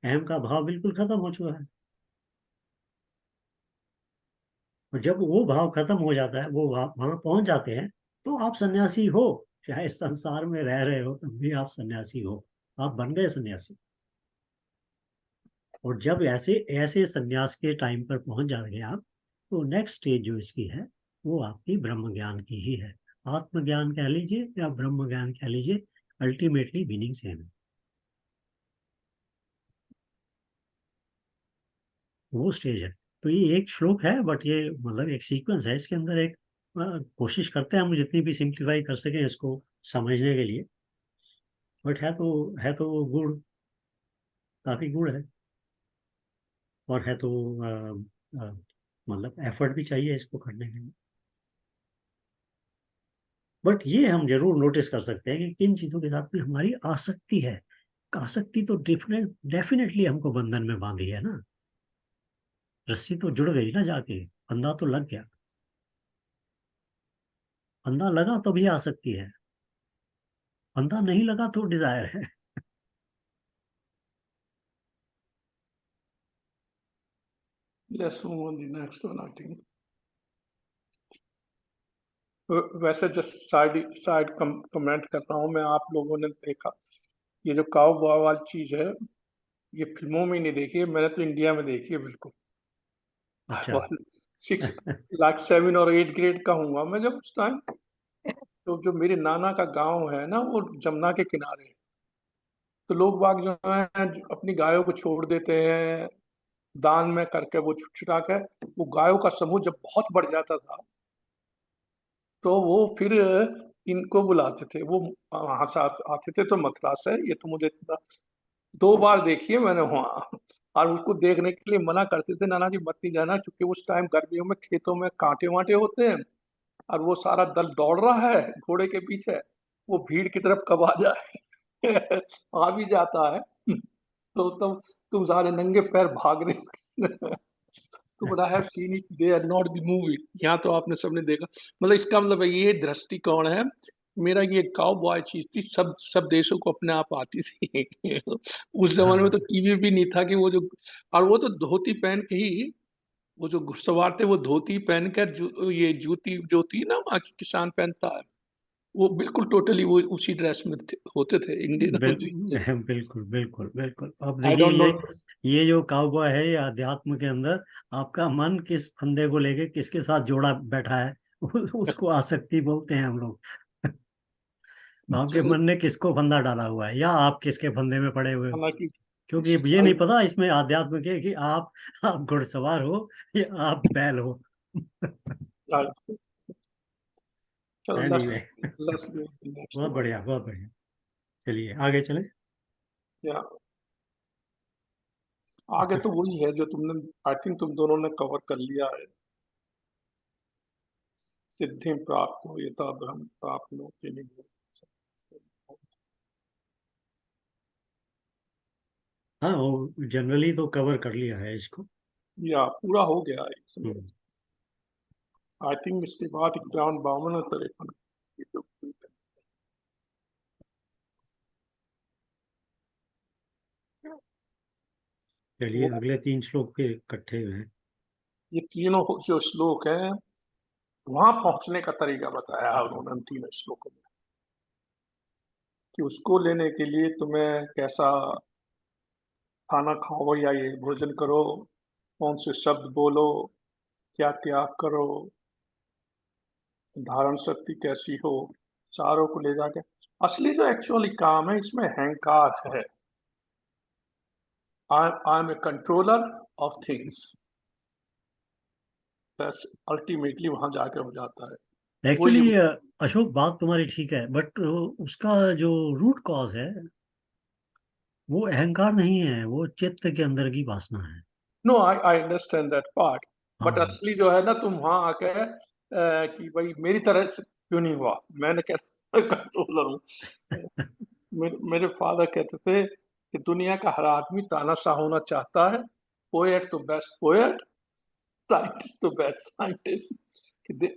अहम का भाव बिल्कुल खत्म हो चुका है। और जब वो भाव खत्म हो जाता है, वो भाव वहां पहुंच जाते हैं, तो आप सन्यासी हो। चाहे संसार में रह रहे हो तब भी आप सन्यासी हो, आप बन गए सन्यासी। और जब ऐसे ऐसे संन्यास के टाइम पर पहुंच जाएंगे आप, तो नेक्स्ट स्टेज जो इसकी है वो आपकी ब्रह्म ज्ञान की ही है। आत्मज्ञान कह लीजिए या ब्रह्म ज्ञान कह लीजिए, अल्टीमेटली मीनिंग सेम है। वो स्टेज है। तो ये एक श्लोक है, बट ये मतलब एक सीक्वेंस है, इसके अंदर एक कोशिश करते हैं हम जितनी भी सिंप्लीफाई कर सकें इसको समझने के लिए, बट है तो गुड़, काफी गुड़ है, और है तो मतलब एफर्ट भी चाहिए इसको करने के लिए। बट ये हम जरूर नोटिस कर सकते हैं कि किन चीजों के साथ में हमारी आसक्ति है। आसक्ति तो डेफिनेटली हमको बंधन में बांधी है ना, रस्सी तो जुड़ गई ना, जाके फंदा तो लग गया, फंदा लगा तो भी आसक्ति है, फंदा नहीं लगा तो डिजायर है। Let's move on the next one, I think. वैसे जस्ट साइड कमेंट कर रहा हूँ मैं, आप लोगों ने देखा ये जो काऊ बॉय वाली चीज है, ये फिल्मों में नहीं देखी है, मैंने तो इंडिया में देखी है बिल्कुल। अच्छा। 7 और 8 ग्रेड का हूँ मैं जब उस टाइम, तो जो मेरे नाना का गांव है ना वो जमुना के किनारे, तो लोग बाग जो है अपनी गायों को छोड़ देते हैं दान में करके, वो छुटा कर, वो गायों का समूह जब बहुत बढ़ जाता था तो वो फिर इनको बुलाते थे, वो वहां से आते थे, तो मथुरा से, ये तो मुझे 2 बार देखी है मैंने वहाँ, और उसको देखने के लिए मना करते थे, नाना जी मत नहीं जाना, क्योंकि उस टाइम गर्मियों में खेतों में कांटे वांटे होते हैं, और वो सारा दल दौड़ रहा है घोड़े के पीछे, वो भीड़ की तरफ कब आ जाए आ भी जाता है, तो तुम सारे नंगे पैर भाग रहे हो तो but I have seen it, they are not the movie, यहाँ तो आपने सबने देखा, मतलब इसका मतलब ये दृष्टिकोण है मेरा। ये काउ बॉय चीज थी, सब देशों को अपने आप आती थी उस जमाने में तो हाँ टीवी भी नहीं था कि वो जो, और वो तो धोती पहन के ही, वो जो घुड़सवार थे वो धोती पहन कर, ये जूती जो थी ना वहाँ की किसान पहनता है, वो बिल्कुल टोटली वो उसी ड्रेस में होते थे इंडियन बिल्कुल बिल्कुल बिल्कुल। अब आई देखिए डोंट नो। ये जो काउबॉय है, ये अध्यात्म के अंदर आपका मन किस फंदे को लेके किसके साथ जोड़ा बैठा है उसको आसक्ति बोलते हैं हम लोग। आपके चलो, मन ने किसको फंदा डाला हुआ है, या आप किसके फंदे में पड़े हुए हो। हालांकि क्योंकि ये नहीं पता इसमें अध्यात्म के कि आप घुड़सवार हो या आप बैल हो। चलो एनीवे, लेट्स डू नेक्स्ट बहुत वन। बढ़िया बहुत बढ़िया। चलिए आगे चले। या आगे तो वही है जो तुमने, आई थिंक तुम दोनों ने कवर कर लिया है, सिद्धि प्राप्त हो यथा ब्रह्म प्राप्त हो के लिए। हाँ वो जनरली तो कवर कर लिया है इसको। या पूरा हो गया है इसमें, हम्म, आई थिंक इसके बाद 51, 52 और 53 चलिए वो, अगले 3 श्लोक के इकट्ठे हैं। ये तीनों जो श्लोक हैं वहां पहुंचने का तरीका बताया है उन्होंने इन तीनों श्लोकों में, कि उसको लेने के लिए तुम्हें कैसा खाना खाओ या ये भोजन करो, कौन से शब्द बोलो, क्या त्याग करो, धारण शक्ति कैसी हो, चारों को ले जाके, असली जो एक्चुअली काम है इसमें अहंकार है, I am a controller of things, बस अल्टीमेटली वहां जाके हो जाता है वो एक्चुअली ये। अशोक बात तुम्हारी ठीक है, बट उसका जो रूट कॉज है वो अहंकार नहीं है, वो चित्त के अंदर की वासना है। No I understand that part, but हाँ असली जो है ना, तुम वहां आके कि भाई मेरी तरह से क्यों नहीं हुआ, मैंने कैसे कंट्रोलर हूँ मेरे फादर कहते थे कि दुनिया का हर आदमी तानाशाह होना चाहता है, पोएट तो बेस्ट पोएट, साइंटिस्ट तो best scientist,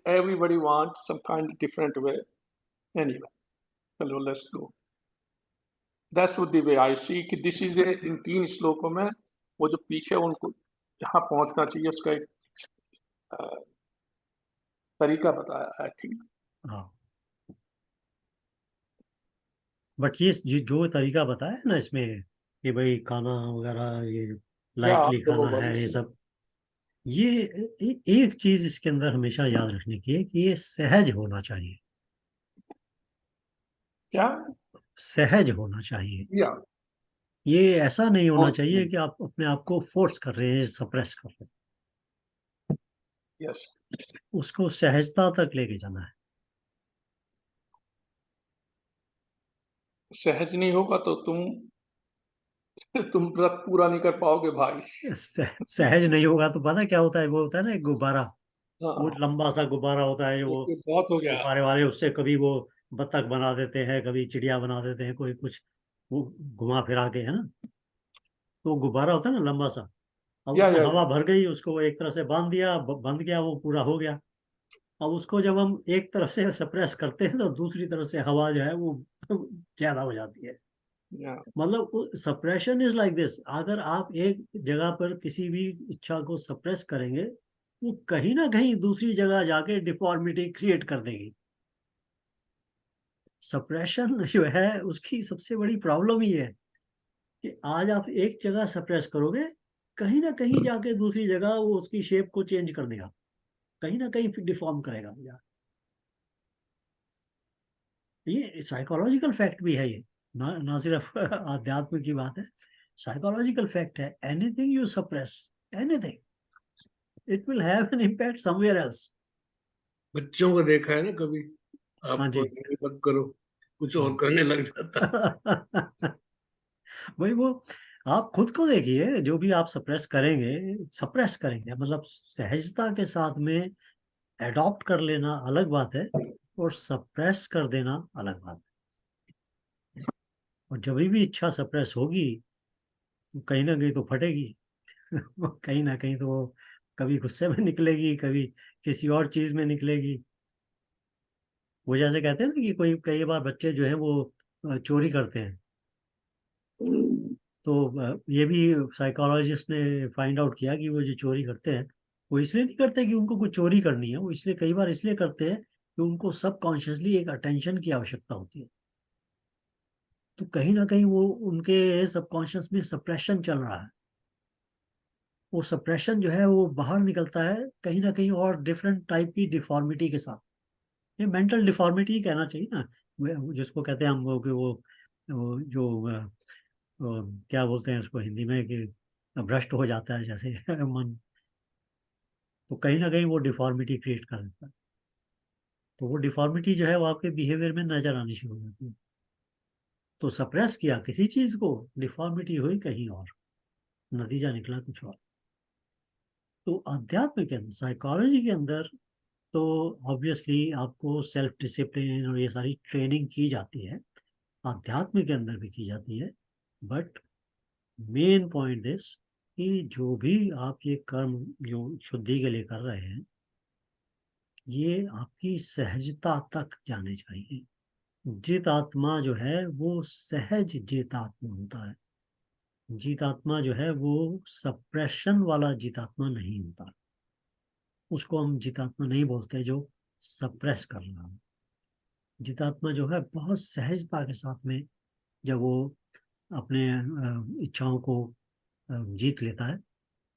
everybody want some kind different way. Anyway, चलो let's go, that's the way I see कि दिस इज इन 3 श्लोकों में वो जो पीछे उनको जहाँ पहुंचना चाहिए उसका एक तरीका बताया आई थिंक। हाँ। बट ये जो तरीका बताया है ना इसमें कि भाई खाना वगैरह ये या आप लाइटली दोनों खाना बार है, ये इसमें सब, ये एक चीज इसके अंदर हमेशा याद रखने की है कि ये सहज होना चाहिए। क्या, सहज होना चाहिए। या ये ऐसा नहीं होना फोर्स चाहिए नहीं, कि आप अपने आप को फोर्स कर रहे हैं, सप्रेस कर रहे हैं। यस, उसको सहजता तक लेके जाना है। सहज नहीं होगा तो तुम व्रत पूरा नहीं कर पाओगे भाई। सहज नहीं होगा तो पता क्या होता है, वो होता है ना एक गुब्बारा, वो हाँ, लंबा सा गुब्बारा होता है, वो ये बहुत हो गया। गुब्बारे वाले उससे कभी वो बत्तख बना देते हैं, कभी चिड़िया बना देते हैं, कोई कुछ वो घुमा फिरा के, है ना। तो गुब्बारा होता है ना लंबा सा, अब उसमें या हवा भर गई, उसको एक तरफ से बांध दिया, बंद गया, वो पूरा हो गया। अब उसको जब हम एक तरफ से सप्रेस करते हैं तो दूसरी तरफ से हवा जो है वो ज्यादा हो जाती है। या मतलब सप्रेशन इज लाइक दिस, अगर आप एक जगह पर किसी भी इच्छा को सप्रेस करेंगे, वो कहीं ना कहीं दूसरी जगह जाके डिफॉर्मिटी क्रिएट कर देगी। सप्रेशन जो है उसकी सबसे बड़ी प्रॉब्लम ही है कि आज आप एक जगह सप्रेस करोगे, कहीं ना कहीं जाके दूसरी जगह वो उसकी शेप को चेंज कर देगा, कहीं ना कहीं डिफॉर्म करेगा यार। ये साइकोलॉजिकल फैक्ट भी है, ये ना सिर्फ आध्यात्म की बात है, साइकोलॉजिकल फैक्ट है। Anything you suppress, anything, it will have an impact somewhere else. बच्चों को देखा है ना कभी, हाँ आप जी। ये मत करो, कुछ और हाँ। करने लग जाता। भाई वो आप खुद को देखिए, जो भी आप सप्रेस करेंगे मतलब सहजता के साथ में एडॉप्ट कर लेना अलग बात है, और सप्रेस कर देना अलग बात है। और जब भी इच्छा सप्रेस होगी तो कहीं ना कहीं तो फटेगी। कहीं ना कहीं तो वो कभी गुस्से में निकलेगी, कभी किसी और चीज में निकलेगी। वो जैसे कहते हैं ना कि कोई कई बार बच्चे जो है वो चोरी करते हैं, तो ये भी साइकोलॉजिस्ट ने फाइंड आउट किया कि वो जो चोरी करते हैं, वो इसलिए नहीं करते कि उनको कुछ चोरी करनी है, वो इसलिए कई बार इसलिए करते हैं कि उनको सबकॉन्शियसली एक अटेंशन की आवश्यकता होती है। तो कहीं ना कहीं वो उनके सबकॉन्शियस में सप्रेशन चल रहा है, वो सप्रेशन जो है वो बाहर निकलता है कहीं ना कहीं और डिफरेंट टाइप की डिफॉर्मिटी के साथ। ये मेंटल डिफॉर्मिटी ही कहना चाहिए ना, जिसको कहते हैं हम वो कि वो जो क्या बोलते हैं उसको हिंदी में कि भ्रष्ट हो जाता है जैसे मन, तो कहीं ना कहीं वो डिफॉर्मिटी क्रिएट कर देता है। तो वो डिफॉर्मिटी जो है वो आपके बिहेवियर में नजर आनी शुरू हो जाती है। तो सप्रेस किया किसी चीज को, डिफॉर्मिटी हुई कहीं और, नतीजा निकला कुछ और। तो अध्यात्म के अंदर, साइकोलॉजी के अंदर, तो ऑब्वियसली आपको सेल्फ डिसिप्लिन और ये सारी ट्रेनिंग की जाती है, अध्यात्म के अंदर भी की जाती है। बट मेन पॉइंट दिस कि जो भी आप ये कर्म जो शुद्धि के लिए कर रहे हैं, ये आपकी सहजता तक जाने चाहिए। जित आत्मा जो है वो सहज जितात्मा होता है। जितात्मा जो है वो सप्रेशन वाला जितात्मा नहीं होता, उसको हम जितात्मा नहीं बोलते जो सप्रेस कर रहा है। जितात्मा जो है बहुत सहजता के साथ में जब वो अपने इच्छाओं को जीत लेता है,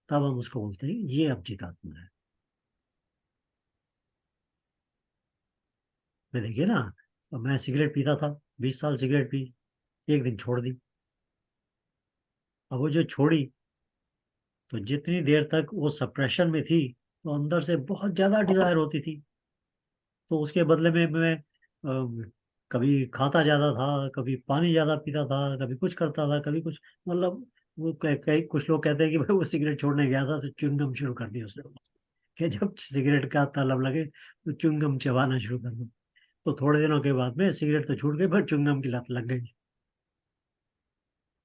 तब हम उसको बोलते हैं ये अब जितात्मा है। मैं देखिए ना, मैं सिगरेट पीता था, 20 साल सिगरेट पी, एक दिन छोड़ दी। अब वो जो छोड़ी, तो जितनी देर तक वो सप्रेशन में थी, तो अंदर से बहुत ज्यादा डिजायर होती थी। तो उसके बदले में मैं कभी खाता ज्यादा था, कभी पानी ज्यादा पीता था, कभी कुछ करता था, कभी कुछ, मतलब वो कई कुछ लोग कहते हैं कि भाई वो सिगरेट छोड़ने गया था तो च्युइंगम शुरू कर दी उसने, कि जब सिगरेट का तलब लगे तो च्युइंगम चबाना शुरू कर दो। तो थोड़े दिनों के बाद में सिगरेट तो छूट गई पर च्युइंगम की लत लग गई।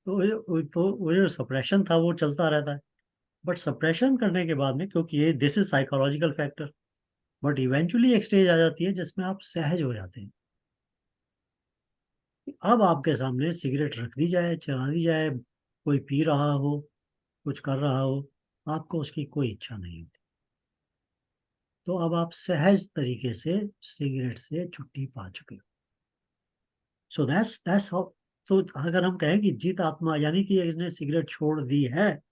वो जो सप्रेशन था वो चलता रहता है। बट सप्रेशन करने के बाद में, क्योंकि ये this is psychological factor, but eventually एक स्टेज आ जाती है जिसमें आप सहज हो जाते हैं। अब आपके सामने सिगरेट रख दी जाए, चला दी जाए, कोई पी रहा हो, कुछ कर रहा हो, आपको उसकी कोई इच्छा नहीं होती। तो अब आप सहज तरीके से सिगरेट से छुट्टी पा चुके हो। So that's how. तो अगर हम कहें कि जीत आत्मा यानी कि इसने सिगरेट छोड़ दी है,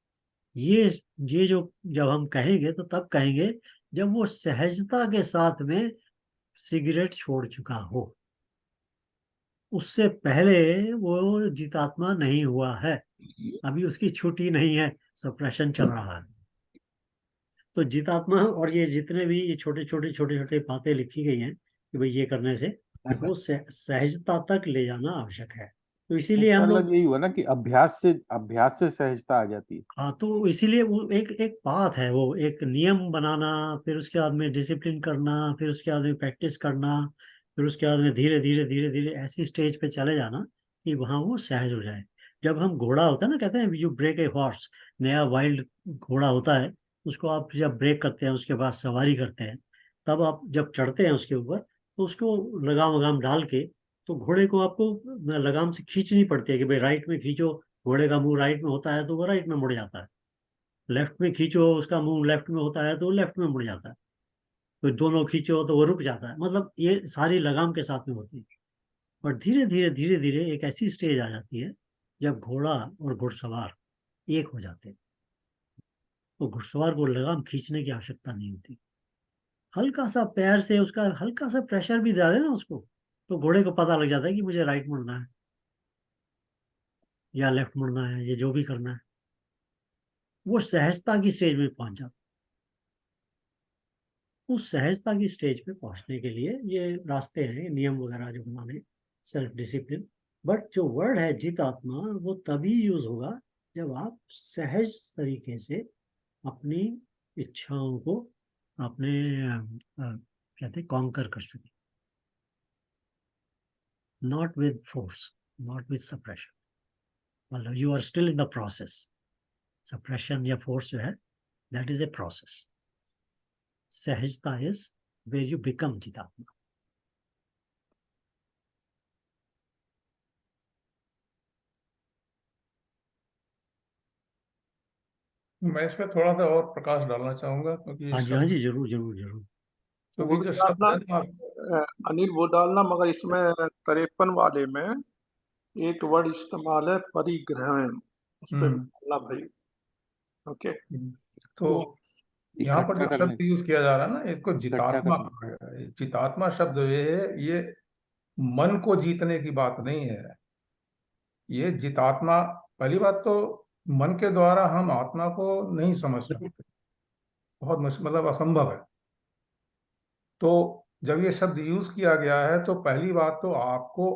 ये ये जो जब हम कहेंगे तो तब कहेंगे जब वो सहजता के साथ में सिगरेट छोड़ चुका हो। उससे पहले वो जितात्मा नहीं हुआ है, अभी उसकी छुट्टी नहीं है, सप्रेशन चल रहा है। तो जितात्मा और ये जितने भी ये छोटे छोटे बातें लिखी गई हैं कि भाई ये करने से वो सहजता तक ले जाना आवश्यक है। तो इसीलिए इसका हम मतलब लोग, यही हुआ ना कि अभ्यास से सहजता आ जाती है। हाँ, तो इसीलिए वो एक एक पाथ है, वो एक नियम बनाना, फिर उसके बाद में डिसिप्लिन करना, फिर उसके बाद में प्रैक्टिस करना, फिर उसके बाद में धीरे धीरे धीरे धीरे ऐसी स्टेज पे चले जाना कि वहाँ वो सहज हो जाए। जब हम घोड़ा होता है ना, कहते हैं यू ब्रेक ए हॉर्स, नया वाइल्ड घोड़ा होता है, उसको आप जब ब्रेक करते हैं उसके बाद सवारी करते हैं, तब आप जब चढ़ते हैं उसके ऊपर तो उसको लगाम वगाम डाल के, तो घोड़े को आपको लगाम से खींचनी पड़ती है कि भाई राइट में खींचो, घोड़े का मुंह राइट में होता है तो वो राइट में मुड़ जाता है, लेफ्ट में खींचो उसका मुंह लेफ्ट में होता है तो वो लेफ्ट में मुड़ जाता है, तो दोनों खींचो तो वो रुक जाता है। मतलब ये सारी लगाम के साथ में होती है। और धीरे धीरे एक ऐसी स्टेज आ जाती है जब घोड़ा और घुड़सवार एक हो जाते हैं, तो घुड़सवार को लगाम खींचने की आवश्यकता नहीं होती। हल्का सा पैर से उसका हल्का सा प्रेशर भी डाले ना उसको, तो घोड़े को पता लग जाता है कि मुझे राइट मुड़ना है या लेफ्ट मुड़ना है, ये जो भी करना है। वो सहजता की स्टेज में पहुंच जाता है। उस सहजता की स्टेज पे पहुंचने के लिए ये रास्ते हैं, नियम वगैरह जो बनाने, सेल्फ डिसिप्लिन। बट जो वर्ड है जित आत्मा, वो तभी यूज होगा जब आप सहज तरीके से अपनी इच्छाओं को अपने कहते कॉन्कर कर सके, not with force, not with suppression. मतलब you are still in the process. Suppression या फोर्स जो है, दैट इज ए प्रोसेस। सहजता इज वेर यू बिकम जितात्मा। मैं इसमें थोड़ा सा और प्रकाश डालना चाहूंगा, क्योंकि ये हाँ जी, हाँ शब्द, जी, जरूर जरूर जरूर। क्योंकि वो जो शब्द डालना, है ना, अनिल वो डालना, मगर इसमें 53 वाले में एक वर्ड इस्तेमाल है परिग्रहण, उस पर हम्म डालना भाई। ओके। तो यहाँ पर इकट्ठा जो करने शब्द यूज किया जा रहा है ना, इसको इकट्ठा जितात्मा करने कहा गया है। जितात्मा शब्द ये है, ये मन को जीतने की बात नहीं है। ये जितात्मा, पहली बात तो मन के द्वारा हम आत्मा को नहीं समझ सकते, बहुत मुश्किल, मतलब असंभव है। तो जब ये शब्द यूज किया गया है, तो पहली बात तो आपको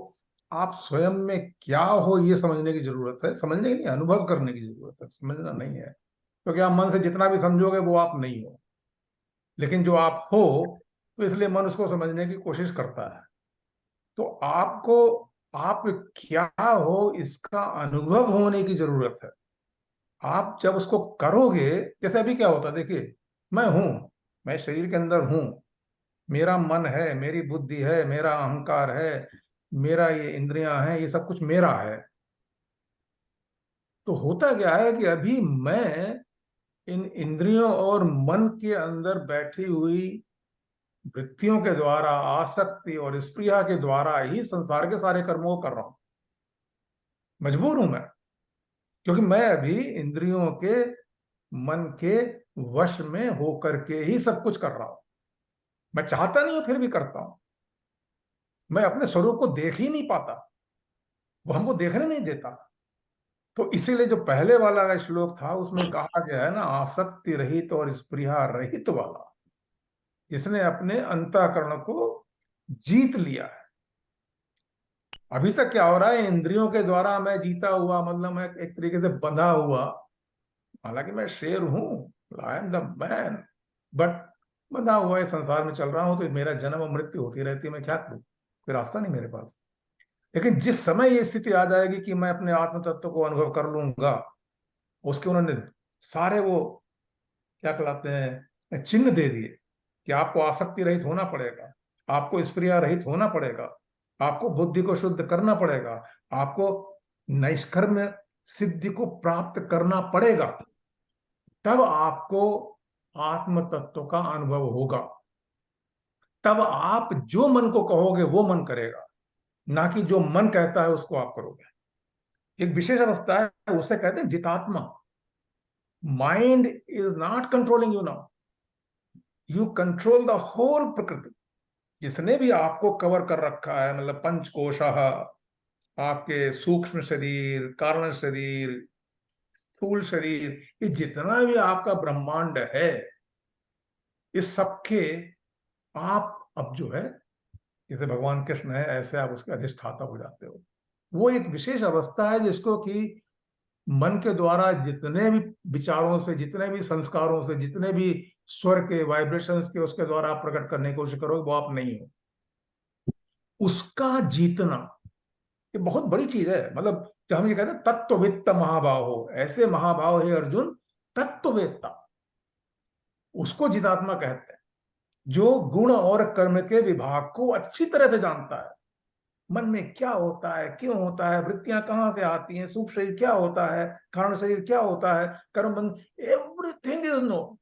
आप स्वयं में क्या हो ये समझने की जरूरत है। समझने की नहीं, अनुभव करने की जरूरत है, समझना नहीं है। क्योंकि आप मन से जितना भी समझोगे वो आप नहीं हो, लेकिन जो आप हो, तो इसलिए मन उसको समझने की कोशिश करता है। तो आपको आप क्या हो इसका अनुभव होने की जरूरत है। आप जब उसको करोगे, जैसे अभी क्या होता है, देखिए, मैं हूं, मैं शरीर के अंदर हूं, मेरा मन है, मेरी बुद्धि है, मेरा अहंकार है, मेरा ये इंद्रियां हैं, ये सब कुछ मेरा है। तो होता क्या है कि अभी मैं इन इंद्रियों और मन के अंदर बैठी हुई वृत्तियों के द्वारा, आसक्ति और स्पृहा के द्वारा ही संसार के सारे कर्मों को कर रहा हूं। मजबूर हूं मैं, क्योंकि मैं अभी इंद्रियों के, मन के वश में होकर के ही सब कुछ कर रहा हूं। मैं चाहता नहीं हूं फिर भी करता हूं। मैं अपने स्वरूप को देख ही नहीं पाता, वो हमको देखने नहीं देता। तो इसीलिए जो पहले वाला श्लोक था उसमें कहा गया है ना, आसक्ति रहित और स्पृहा रहित वाला, इसने अपने अंतःकरण को जीत लिया है। अभी तक क्या हो रहा है, इंद्रियों के द्वारा मैं जीता हुआ, मतलब मैं एक तरीके से बंधा हुआ, हालांकि मैं शेर हूं, I am the man, but बंधा हुआ इस संसार में चल रहा हूं। तो मेरा जन्म और मृत्यु होती रहती है, मैं क्या करूं, कोई रास्ता नहीं मेरे पास। लेकिन जिस समय ये स्थिति आ जाएगी कि मैं अपने आत्म तत्व को अनुभव कर लूंगा, उसके उन्होंने सारे वो क्या कहलाते हैं चिन्ह दे दिए कि आपको आसक्ति रहित होना पड़ेगा, आपको स्प्रिया रहित होना पड़ेगा, आपको बुद्धि को शुद्ध करना पड़ेगा, आपको नैष्कर्म्य सिद्धि को प्राप्त करना पड़ेगा, तब आपको आत्म तत्व का अनुभव होगा। तब आप जो मन को कहोगे वो मन करेगा, ना कि जो मन कहता है उसको आप करोगे। एक विशेष अवस्था है, उसे कहते हैं जितात्मा। Mind is not controlling you now, you control the whole प्रकृति। जिसने भी आपको कवर कर रखा है, मतलब पंचकोश, आपके सूक्ष्म शरीर, कारण शरीर, स्थूल शरीर, ये जितना भी आपका ब्रह्मांड है, इस सबके आप अब जो है, जैसे भगवान कृष्ण है ऐसे आप उसके अधिष्ठाता हो जाते हो। वो एक विशेष अवस्था है जिसको कि मन के द्वारा जितने भी विचारों से, जितने भी संस्कारों से, जितने भी स्वर के वाइब्रेशंस के उसके द्वारा आप प्रकट करने की कोशिश करोगे, वो आप नहीं हो। उसका जीतना ये बहुत बड़ी चीज है। मतलब जब हम ये कहते हैं तत्ववेत्ता महाबाहो, ऐसे महाभाव है अर्जुन तत्ववेत्ता, उसको जितात्मा कहते हैं, जो गुण और कर्म के विभाग को अच्छी तरह से जानता है। मन में क्या होता है, क्यों होता है, वृत्तियां कहां से आती हैं, सूक्ष्म शरीर क्या होता है, कारण शरीर क्या होता है, कर्म बंध, एवरीथिंग इज नो।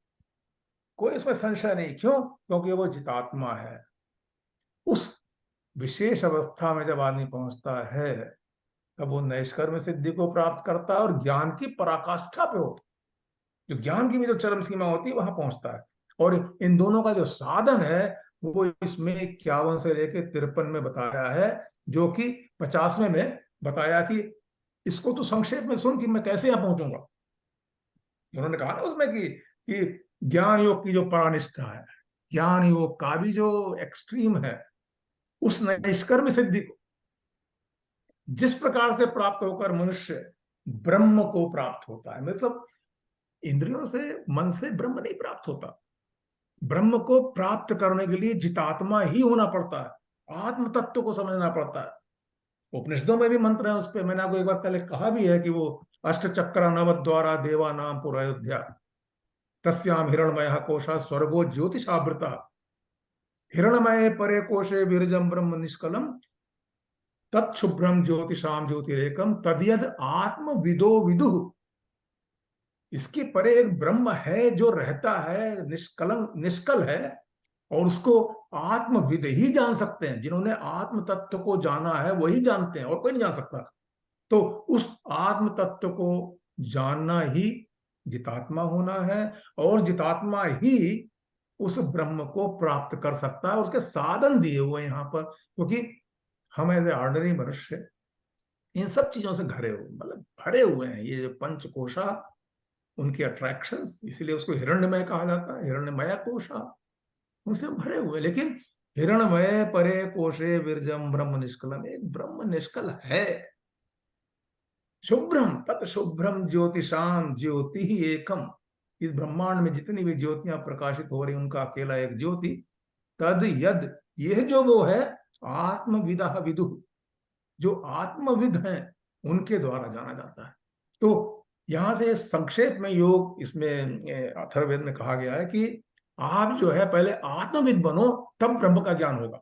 कोई इसमें संशय नहीं। क्यों? क्योंकि वो जितात्मा है। उस विशेष अवस्था में जब आदमी पहुंचता है तब वो नैष्कर्म सिद्धि को प्राप्त करता है और ज्ञान की पराकाष्ठा पे होता है। जो ज्ञान की भी जो चरम सीमा होती है वहां पहुंचता है। और इन दोनों का जो साधन है वो इसमें 51 से लेकर 53 में बताया है, जो कि 50वें में बताया कि इसको तो संक्षेप में सुन कि मैं कैसे यहां पहुंचूंगा। उन्होंने कहा ना उसमें कि ज्ञान योग की जो परानिष्ठा है, ज्ञान योग का भी जो एक्सट्रीम है, उस नैष्कर्म सिद्धि को जिस प्रकार से प्राप्त होकर मनुष्य ब्रह्म को प्राप्त होता है, मतलब इंद्रियों से, मन से ब्रह्म नहीं प्राप्त होता। ब्रह्म को प्राप्त करने के लिए जितात्मा ही होना पड़ता है, आत्म तत्व को समझना पड़ता है। उपनिषदों में भी मंत्र है उस पर। मैंने आपको एक बार पहले कहा भी है कि वो अष्ट चक्र नव द्वारा देवा नाम पुरायोध्या तस्याम हिरणमय कोशा स्वर्गो ज्योतिषावृता हिरणमय परे कोशे विरजम ब्रह्म निष्कलम तत्शुभ्रम ज्योतिषाम ज्योतिरेकम तद्यद आत्मविदो विदु। इसके परे एक ब्रह्म है जो रहता है, निष्कल है, और उसको आत्मविद ही जान सकते हैं। जिन्होंने आत्म तत्व को जाना है वही जानते हैं, और कोई नहीं जान सकता। तो उस आत्म तत्व को जानना ही जितात्मा होना है, और जितात्मा ही उस ब्रह्म को प्राप्त कर सकता है। उसके साधन दिए हुए यहाँ पर, क्योंकि हम एज ए ऑर्डिनरी मनुष्य इन सब चीजों से घरे हुए, मतलब भरे हुए हैं। ये जो पंचकोशा, उनके अट्रैक्शंस, इसीलिए उसको हिरण्यमय कहा जाता है, हिरण्यमय कोशा, उनसे हम भरे हुए। लेकिन हिरणमय परे कोशे विरजम ब्रह्म निष्कलम, एक ब्रह्म निष्कल है। शुभ्रम तत्शुभ्रम ज्योतिषाम ज्योति ही एकम, इस ब्रह्मांड में जितनी भी ज्योतियां प्रकाशित हो रही उनका अकेला एक ज्योति। तद यद, यह जो वो है आत्मविदा विदु, जो आत्मविद हैं उनके द्वारा जाना जाता है। तो यहां से संक्षेप में योग इसमें अथर्ववेद में कहा गया है कि आप जो है पहले आत्मविद बनो, तब ब्रह्म का ज्ञान होगा।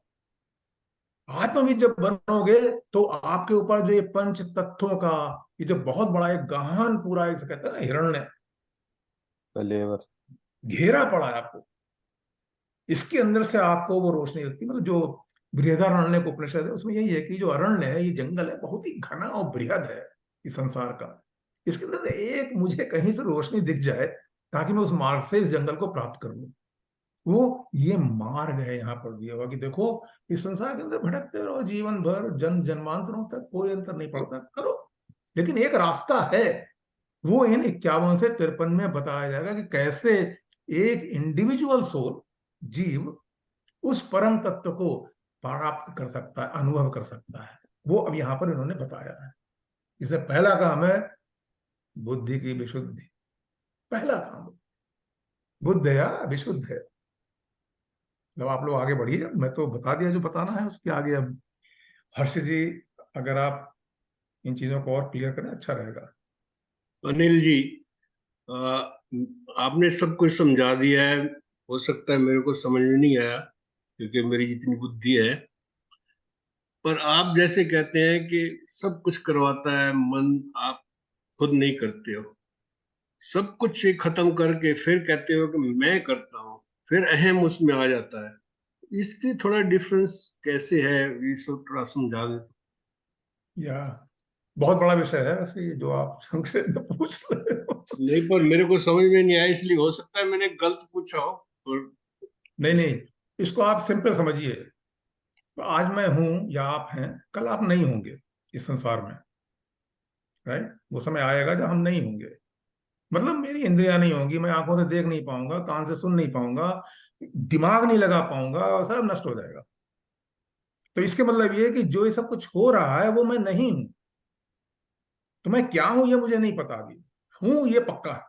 आत्मविद जब बनोगे तो आपके ऊपर जो ये पंच तत्वों का ये जो बहुत बड़ा एक गहन पूरा एक कहते हैं ना हिरण्य घेरा पड़ा है आपको, इसके अंदर से आपको वो रोशनी लगती है। मतलब जो बृहदारण्य उपनिषद है उसमें यही है कि जो अरण्य है, ये जंगल है, बहुत ही घना और बृहद है इस संसार का। इसके अंदर एक मुझे कहीं से रोशनी दिख जाए ताकि मैं उस मार्ग से इस जंगल को प्राप्त कर लूं। वो ये मार्ग है यहाँ पर दिया हुआ कि देखो इस संसार के अंदर भटकते रहो जीवन भर, जन्मांतरों तक, कोई अंतर नहीं पड़ता, करो। लेकिन एक रास्ता है, वो इन 51 से 53 में बताया जाएगा कि कैसे एक इंडिविजुअल सोल, जीव, उस परम तत्व को प्राप्त कर सकता है, अनुभव कर सकता है। वो अब यहाँ पर इन्होंने बताया है। इसमें पहला काम है बुद्धि की विशुद्धि। पहला काम बुद्ध या विशुद्ध है। जब आप लोग आगे बढ़िए, मैं तो बता दिया जो बताना है, उसके आगे अब हर्ष जी अगर आप इन चीजों को और क्लियर करें अच्छा रहेगा। अनिल जी, आपने सब कुछ समझा दिया है। हो सकता है मेरे को समझ में नहीं आया क्योंकि मेरी जितनी बुद्धि है, पर आप जैसे कहते हैं कि सब कुछ करवाता है मन, आप खुद नहीं करते हो। सब कुछ ये खत्म करके फिर कहते हो कि मैं करता हूँ, फिर अहम उसमें आ जाता है। इसकी थोड़ा डिफरेंस कैसे है, ये सब थोड़ा समझा दे। या बहुत बड़ा विषय है वैसे ये जो आप संक्षेप में पूछ रहे हो। नहीं, पर मेरे को समझ में नहीं आया, इसलिए हो सकता है मैंने गलत पूछा हो। और नहीं, इसको आप सिंपल समझिए। आज मैं हूं या आप हैं, कल आप नहीं होंगे इस संसार में, राइट? वो समय आएगा जब हम नहीं होंगे। मतलब मेरी इंद्रियां नहीं होंगी, मैं आंखों से देख नहीं पाऊंगा, कान से सुन नहीं पाऊंगा, दिमाग नहीं लगा पाऊंगा और सब नष्ट हो जाएगा। तो इसके मतलब ये है कि जो ये सब कुछ हो रहा है वो मैं नहीं हूं। तो मैं क्या हूं ये मुझे नहीं पता, अभी हूं ये पक्का है,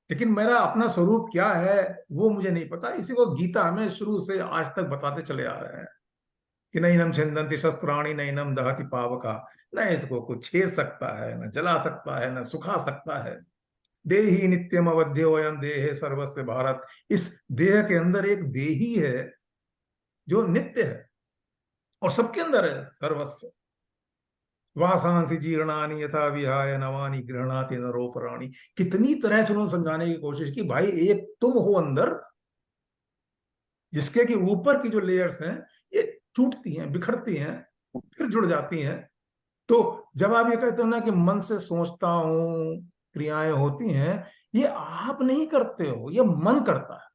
लेकिन मेरा अपना स्वरूप क्या है वो मुझे नहीं पता। इसी को गीता हमें शुरू से आज तक बताते चले आ रहे हैं कि नैनम छिन्दन्ति शस्त्राणि नैनम दहति पावका, न इसको कुछ छेद सकता है, न जला सकता है, न सुखा सकता है। देही नित्यम अवध्योयम देहे सर्वस्य भारत। इस देह के अंदर एक देही है जो नित्य है और सबके अंदर है सर्वस्व। वासांसी जीर्णानि यथा विहाय नवानि गृह्णाति नरोपराणि। कितनी तरह से उन्होंने समझाने की कोशिश की, भाई एक तुम हो अंदर जिसके कि ऊपर की जो लेयर्स हैं ये टूटती हैं, बिखरती हैं, फिर जुड़ जाती हैं। तो जब आप ये कहते हो ना कि मन से सोचता हूं, क्रियाएं होती हैं, ये आप नहीं करते हो, ये मन करता है।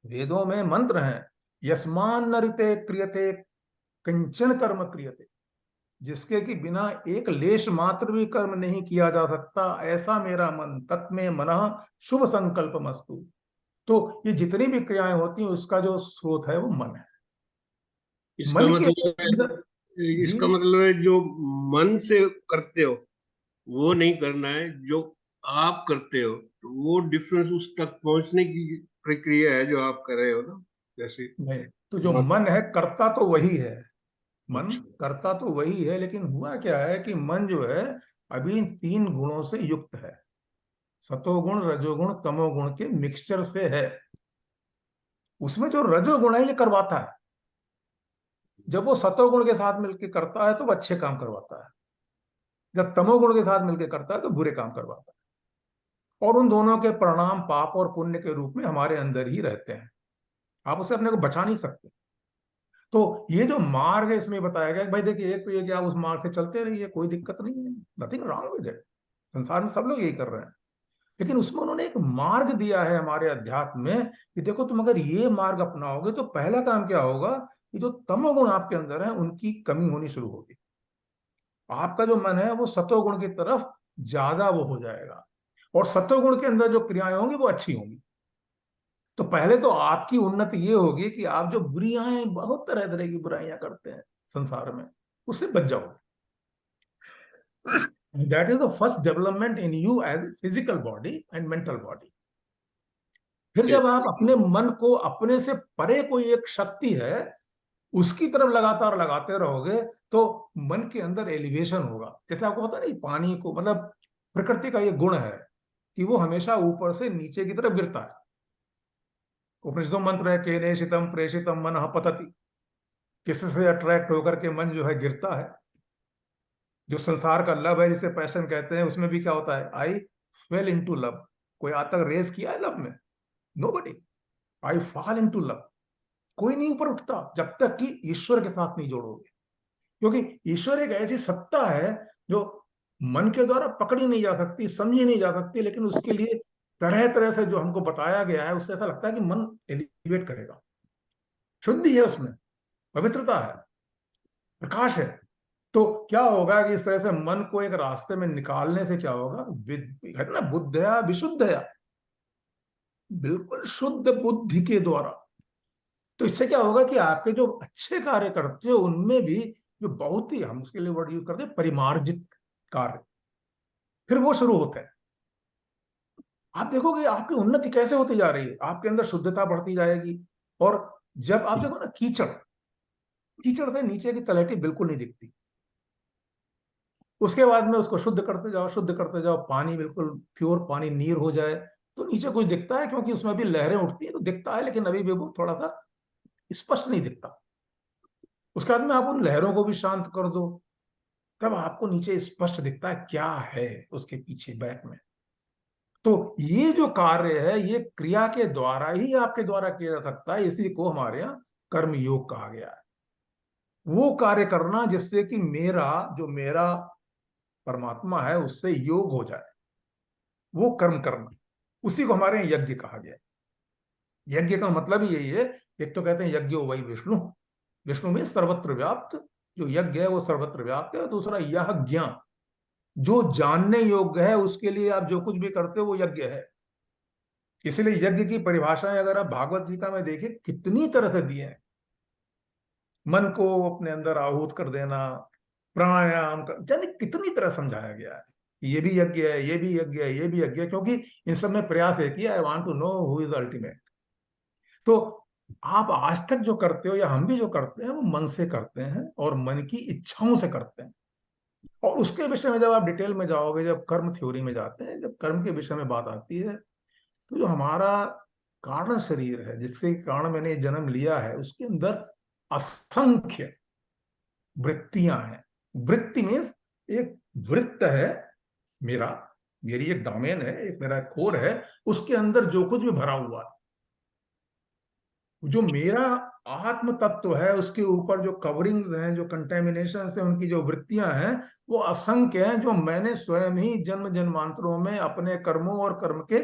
वेदों में मंत्र हैं, यस्मान नरिते क्रियते कंचन कर्म क्रियते, जिसके कि बिना एक लेश मात्र भी कर्म नहीं किया जा सकता, ऐसा मेरा मन, तत्मे मनः शुभ संकल्प मस्तु। तो ये जितनी भी क्रियाएं होती हैं उसका जो स्रोत है वो मन है। इसका मन के मतलब है, अंदर जी इसका मतलब है जो मन से करते हो वो नहीं करना है, जो आप करते हो तो वो डिफरेंस उस तक पहुंचने की प्रक्रिया है जो आप कर रहे हो ना, जैसे। नहीं, तो जो हाँ, मन है करता तो वही है, मन अच्छा। करता तो वही है, लेकिन हुआ क्या है कि मन जो है अभी इन 3 गुणों से युक्त है। सतोगुण, रजोगुण, तमोगुण के मिक्सचर से है। उसमें जो रजोगुण है ये करवाता है। जब वो सतोगुण के साथ मिलकर करता है तो वो अच्छे काम करवाता है, जब तमोगुण के साथ मिलकर करता है तो बुरे काम करवाता है। और उन दोनों के परिणाम पाप और पुण्य के रूप में हमारे अंदर ही रहते हैं, आप उसे अपने को बचा नहीं सकते। तो ये जो मार्ग है इसमें बताया गया कि भाई देखिए, एक तो ये कि आप उस मार्ग से चलते रहिए, कोई दिक्कत नहीं है, नथिंग रॉन्ग विद इट, संसार में सब लोग यही कर रहे हैं। लेकिन उसमें उन्होंने एक मार्ग दिया है हमारे अध्यात्म में कि देखो तुम अगर ये मार्ग अपनाओगे तो पहला काम क्या होगा कि जो तमोगुण आपके अंदर है उनकी कमी होनी शुरू होगी। आपका जो मन है वो सतोगुण की तरफ ज्यादा वो हो जाएगा, और सतोगुण के अंदर जो क्रियाएं होंगी वो अच्छी होंगी। तो पहले तो आपकी उन्नति ये होगी कि आप जो बुराइयां, बहुत तरह तरह की बुराइयां करते हैं संसार में, उससे बच जाओगे। That is the first development in you as physical body and mental body. फिर जब आप अपने मन को अपने से परे कोई एक शक्ति है उसकी तरफ लगातार लगाते रहोगे तो मन के अंदर एलिवेशन होगा। जैसे आपको पता नहीं, पानी को मतलब प्रकृति का ये गुण है कि वो हमेशा ऊपर से नीचे की तरफ गिरता है। उपनिषदों मंत्र है, केनेशितम प्रेषितम मन पतति, किससे अट्रैक्ट होकर के मन जो है गिरता है। जो संसार का लव है जिसे पैशन कहते हैं, उसमें भी क्या होता है, आई फेल इनटू लव। कोई आज तक रेस किया है लव में? Nobody. I fall into love. कोई नहीं ऊपर उठता जब तक कि ईश्वर के साथ नहीं जोड़ोगे, क्योंकि ईश्वर एक ऐसी सत्ता है जो मन के द्वारा पकड़ी नहीं जा सकती, समझी नहीं जा सकती, लेकिन उसके लिए तरह तरह से जो हमको बताया गया है उससे ऐसा लगता है कि मन एलिवेट करेगा। शुद्धि है उसमें, पवित्रता है, प्रकाश है। तो क्या होगा कि इस तरह से मन को एक रास्ते में निकालने से क्या होगा, है ना, बुद्धया विशुद्धया, बिल्कुल शुद्ध बुद्धि के द्वारा। तो इससे क्या होगा कि आपके जो अच्छे कार्य करते हो उनमें भी जो बहुत ही, हम उसके लिए वर्ड यूज करते हैं, परिमार्जित कार्य, फिर वो शुरू होते हैं। आप देखोगे आपकी उन्नति कैसे होती जा रही है, आपके अंदर शुद्धता बढ़ती जाएगी। और जब आप देखो ना, कीचड़, कीचड़ से नीचे की तलहटी बिल्कुल नहीं दिखती, उसके बाद में उसको शुद्ध करते जाओ, शुद्ध करते जाओ, पानी बिल्कुल प्योर पानी, नीर हो जाए तो नीचे कुछ दिखता है, क्योंकि उसमें भी लहरें उठती है तो दिखता है, लेकिन अभी भी वो थोड़ा सा स्पष्ट नहीं दिखता। उसके बाद में आप उन लहरों को भी शांत कर दो, तब आपको नीचे स्पष्ट दिखता है क्या है उसके पीछे बैक में। तो ये जो कार्य है ये क्रिया के द्वारा ही आपके द्वारा किया जा सकता है, इसी को हमारे यहाँ कर्म योग कहा गया है। वो कार्य करना जिससे कि मेरा परमात्मा है उससे योग हो जाए, वो कर्म करना, उसी को हमारे यहाँ यज्ञ कहा गया है। यज्ञ का मतलब ही यही है, एक तो कहते हैं यज्ञो वही विष्णु, विष्णु में सर्वत्र व्याप्त, जो यज्ञ है वो सर्वत्र व्याप्त है। दूसरा यह ज्ञान, जो जानने योग्य है उसके लिए आप जो कुछ भी करते हो वो यज्ञ है। इसलिए यज्ञ की परिभाषाएं अगर आप भागवत गीता में देखिए कितनी तरह से दिए हैं। मन को अपने अंदर आहूत कर देना, प्राणायाम कर, जाने कितनी तरह समझाया गया है। ये भी यज्ञ है, ये भी यज्ञ है, ये भी यज्ञ है, क्योंकि इन सब में प्रयास एक ही है, I want to know who is ultimate. तो आप आज तक जो करते हो या हम भी जो करते हैं वो मन से करते हैं और मन की इच्छाओं से करते हैं। और उसके विषय में जब आप डिटेल में जाओगे, जब कर्म थ्योरी में जाते हैं, जब कर्म के विषय में बात आती है, तो जो हमारा कारण शरीर है, जिसके कारण मैंने जन्म लिया है, उसके अंदर असंख्य वृत्तियां हैं। वृत्ति मीन्स एक वृत्त है मेरा, मेरी एक डोमेन है, एक मेरा कोर है, उसके अंदर जो कुछ भी भरा हुआ है, जो मेरा आत्म तत्व है, उसके ऊपर जो कवरिंग्स हैं, जो कंटेमिनेशन है, उनकी जो वृत्तियां हैं, वो असंख्य हैं, जो मैंने स्वयं ही जन्म जन्मांतरों में अपने कर्मों और कर्म के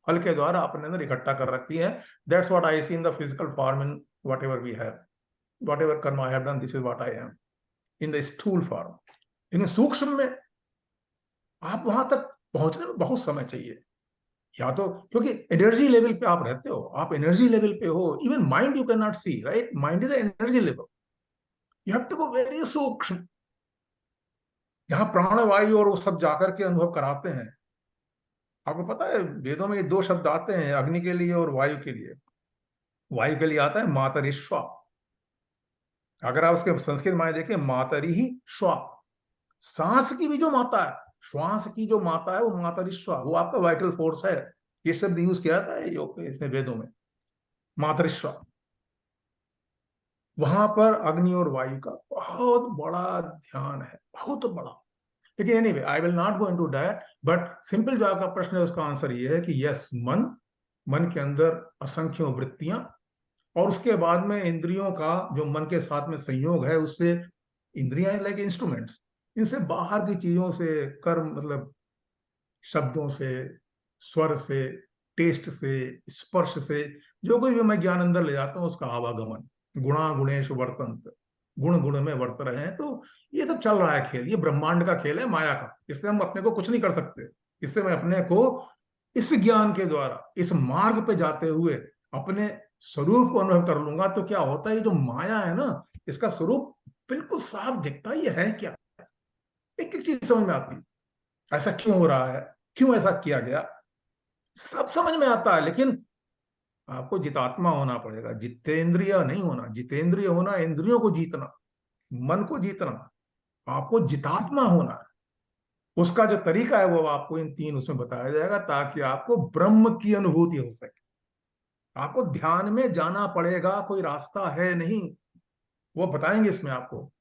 फल के द्वारा अपने अंदर इकट्ठा कर रखी है। That's what I see in the physical form, in whatever we have, whatever karma I have done, this is what I am in the स्थूल फॉर्म। लेकिन सूक्ष्म में आप वहां तक पहुंचने में बहुत समय चाहिए, या तो क्योंकि एनर्जी लेवल पे आप रहते हो, आप एनर्जी लेवल पे हो। Even mind you can not see, right? Mind is the energy level, you have to go very सूक्ष्म, जहां प्राणवायु और वो सब जाकर के अनुभव कराते हैं। आपको पता है वेदों में ये दो शब्द आते हैं, अग्नि के लिए और वायु के लिए। वायु के लिए आता है मातरिश्वा, अगर आप उसके संस्कृत माने देखें, मातरी ही श्वा, सांस की भी जो माता है, श्वास की जो माता है, वो मातरिश्वा, वो आपका वाइटल फोर्स है। ये शब्द यूज किया जाता है योग इसमें, वेदों में, मातरिश्वा। वहां पर अग्नि और वायु का बहुत बड़ा ध्यान है, बहुत बड़ा। लेकिन anyway I will not go into that, but simple जो आपका प्रश्न है उसका आंसर ये है कि यस, मन के अंदर असंख्य वृत्तियां, और उसके बाद में इंद्रियों का जो मन के साथ में संयोग है, उससे इंद्रियां लाइक इंस्ट्रूमेंट्स, इनसे बाहर की चीजों से कर्म, मतलब शब्दों से, स्वर से, टेस्ट से, स्पर्श से, जो कुछ भी मैं ज्ञान अंदर ले जाता हूँ, उसका आवागमन, गुणा गुणेश वर्तन्त, गुण गुण में वर्त रहे हैं। तो ये सब चल रहा है खेल, ये ब्रह्मांड का खेल है, माया का। इससे हम अपने को कुछ नहीं कर सकते। इससे मैं अपने को इस ज्ञान के द्वारा, इस मार्ग पे जाते हुए अपने स्वरूप को अनुभव कर लूंगा। तो क्या होता है, ये जो माया है ना, इसका स्वरूप बिल्कुल साफ दिखता है, ये है क्या, एक एक चीज समझ में आती है, ऐसा क्यों हो रहा है, क्यों ऐसा किया गया, सब समझ में आता है। लेकिन आपको जितात्मा होना पड़ेगा, जितेंद्रिय नहीं होना। जितेंद्रिय होना, इंद्रियों को जीतना, मन को जीतना, आपको जितात्मा होना है। उसका जो तरीका है वो आपको इन तीन उसमें बताया जाएगा, ताकि आपको ब्रह्म की अनुभूति हो सके। आपको ध्यान में जाना पड़ेगा, कोई रास्ता है नहीं, वो बताएंगे इसमें आपको।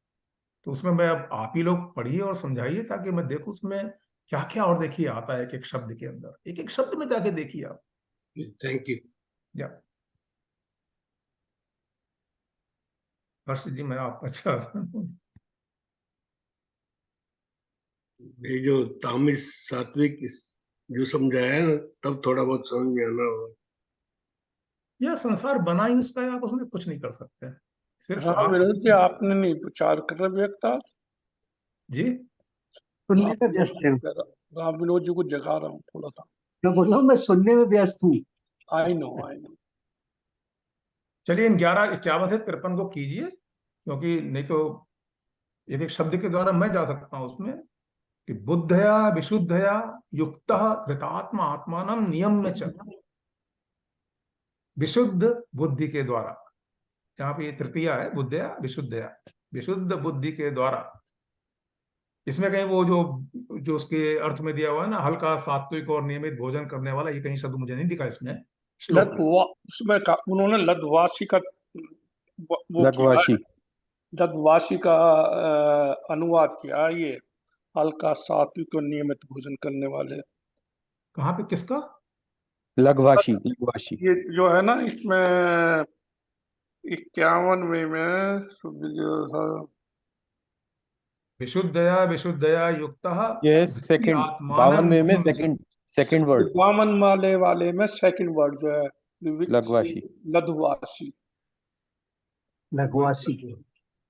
तो उसमें मैं, अब आप ही लोग पढ़िए और समझाइए, ताकि मैं देखूं उसमें क्या क्या और देखिए आता है, एक एक शब्द के अंदर, एक एक शब्द में जाके देखिए आप। Thank you. या हर्ष जी, मैं आप, अच्छा ये जो तामस सात्विक जो समझाया है ना, तब थोड़ा बहुत समझ में आना होगा। यह संसार बना ही उसका है, आप उसमें कुछ नहीं कर सकते, सिर्फ हाँ आप। विनोद जी, आपने नहीं प्रचार कर रहे व्यक्ता जी, सुनने में व्यस्त है। राम विनोद जी को जगा रहा हूँ थोड़ा सा। मैं बोल रहा हूँ, मैं सुनने में व्यस्त हूँ। I know. चलिए इन 11:51 से 53 को कीजिए, क्योंकि नहीं तो एक एक शब्द के द्वारा मैं जा सकता हूं उसमें, कि बुद्धया विशुद्धया युक्त धृतात्मा आत्मानम नियम्य च, विशुद्ध बुद्धि के द्वारा, जहां पे ये तृतीया है, बुद्धया विशुद्धया, विशुद्ध बुद्धि के द्वारा। इसमें कहीं वो जो जो उसके अर्थ में दिया हुआ है ना, हल्का सात्विक और नियमित भोजन करने वाला, ये कहीं शब्द मुझे नहीं दिखा इसमें श्लोक में। उसमें उन्होंने लद्वासी का वो किया, लघवाशी। लद्वासी का अनुवाद किया। ये हल्का सात्विक और नियमित भोजन करने वाले, कहाँ पे, किसका? लघवाशी, लघवाशी। ये जो है ना, इसमें 51वें में विशुद्धया विशुद्धया युक्त ये सेकंड, आत्मानम 52वें में नियम्य च। सेकंड वर्ड, 52 वाले में सेकंड वर्ड जो है विविक्त लघवाशी। लद्वासी। लघुवासी की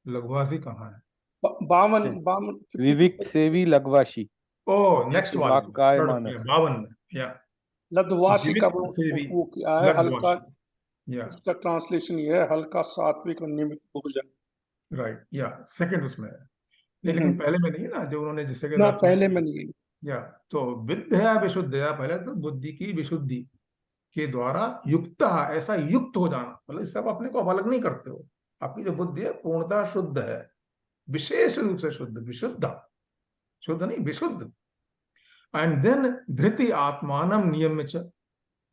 लघुवासी कहाँ है? 52 विविक्त सेवी लघवाशी। ओ नेक्स्ट वाले में, वाक्काय थर्ड मानस। में, 52 में, या लद्वाशी का जीवित से भी वो क्या है, हल्का, या इसका ट्रांसलेशन ये है, हल्का सात्विक और नियमित भोजन। राइट, या सेकंड उसमें है, लेकिन पहले में नहीं ना, जो उन्होंने जिससे ना पहले में नहीं। या तो विद्या विशुद्धया, पहले तो बुद्धि की विशुद्धि के द्वारा युक्त, ऐसा युक्त हो जाना, मतलब सब अपने को अलग नहीं करते हो, आपकी जो बुद्धि है पूर्णतः शुद्ध है, विशेष रूप से शुद्ध, विशुद्ध, शुद्ध नहीं विशुद्ध। एंड देन धृति आत्मानम नियम्य च,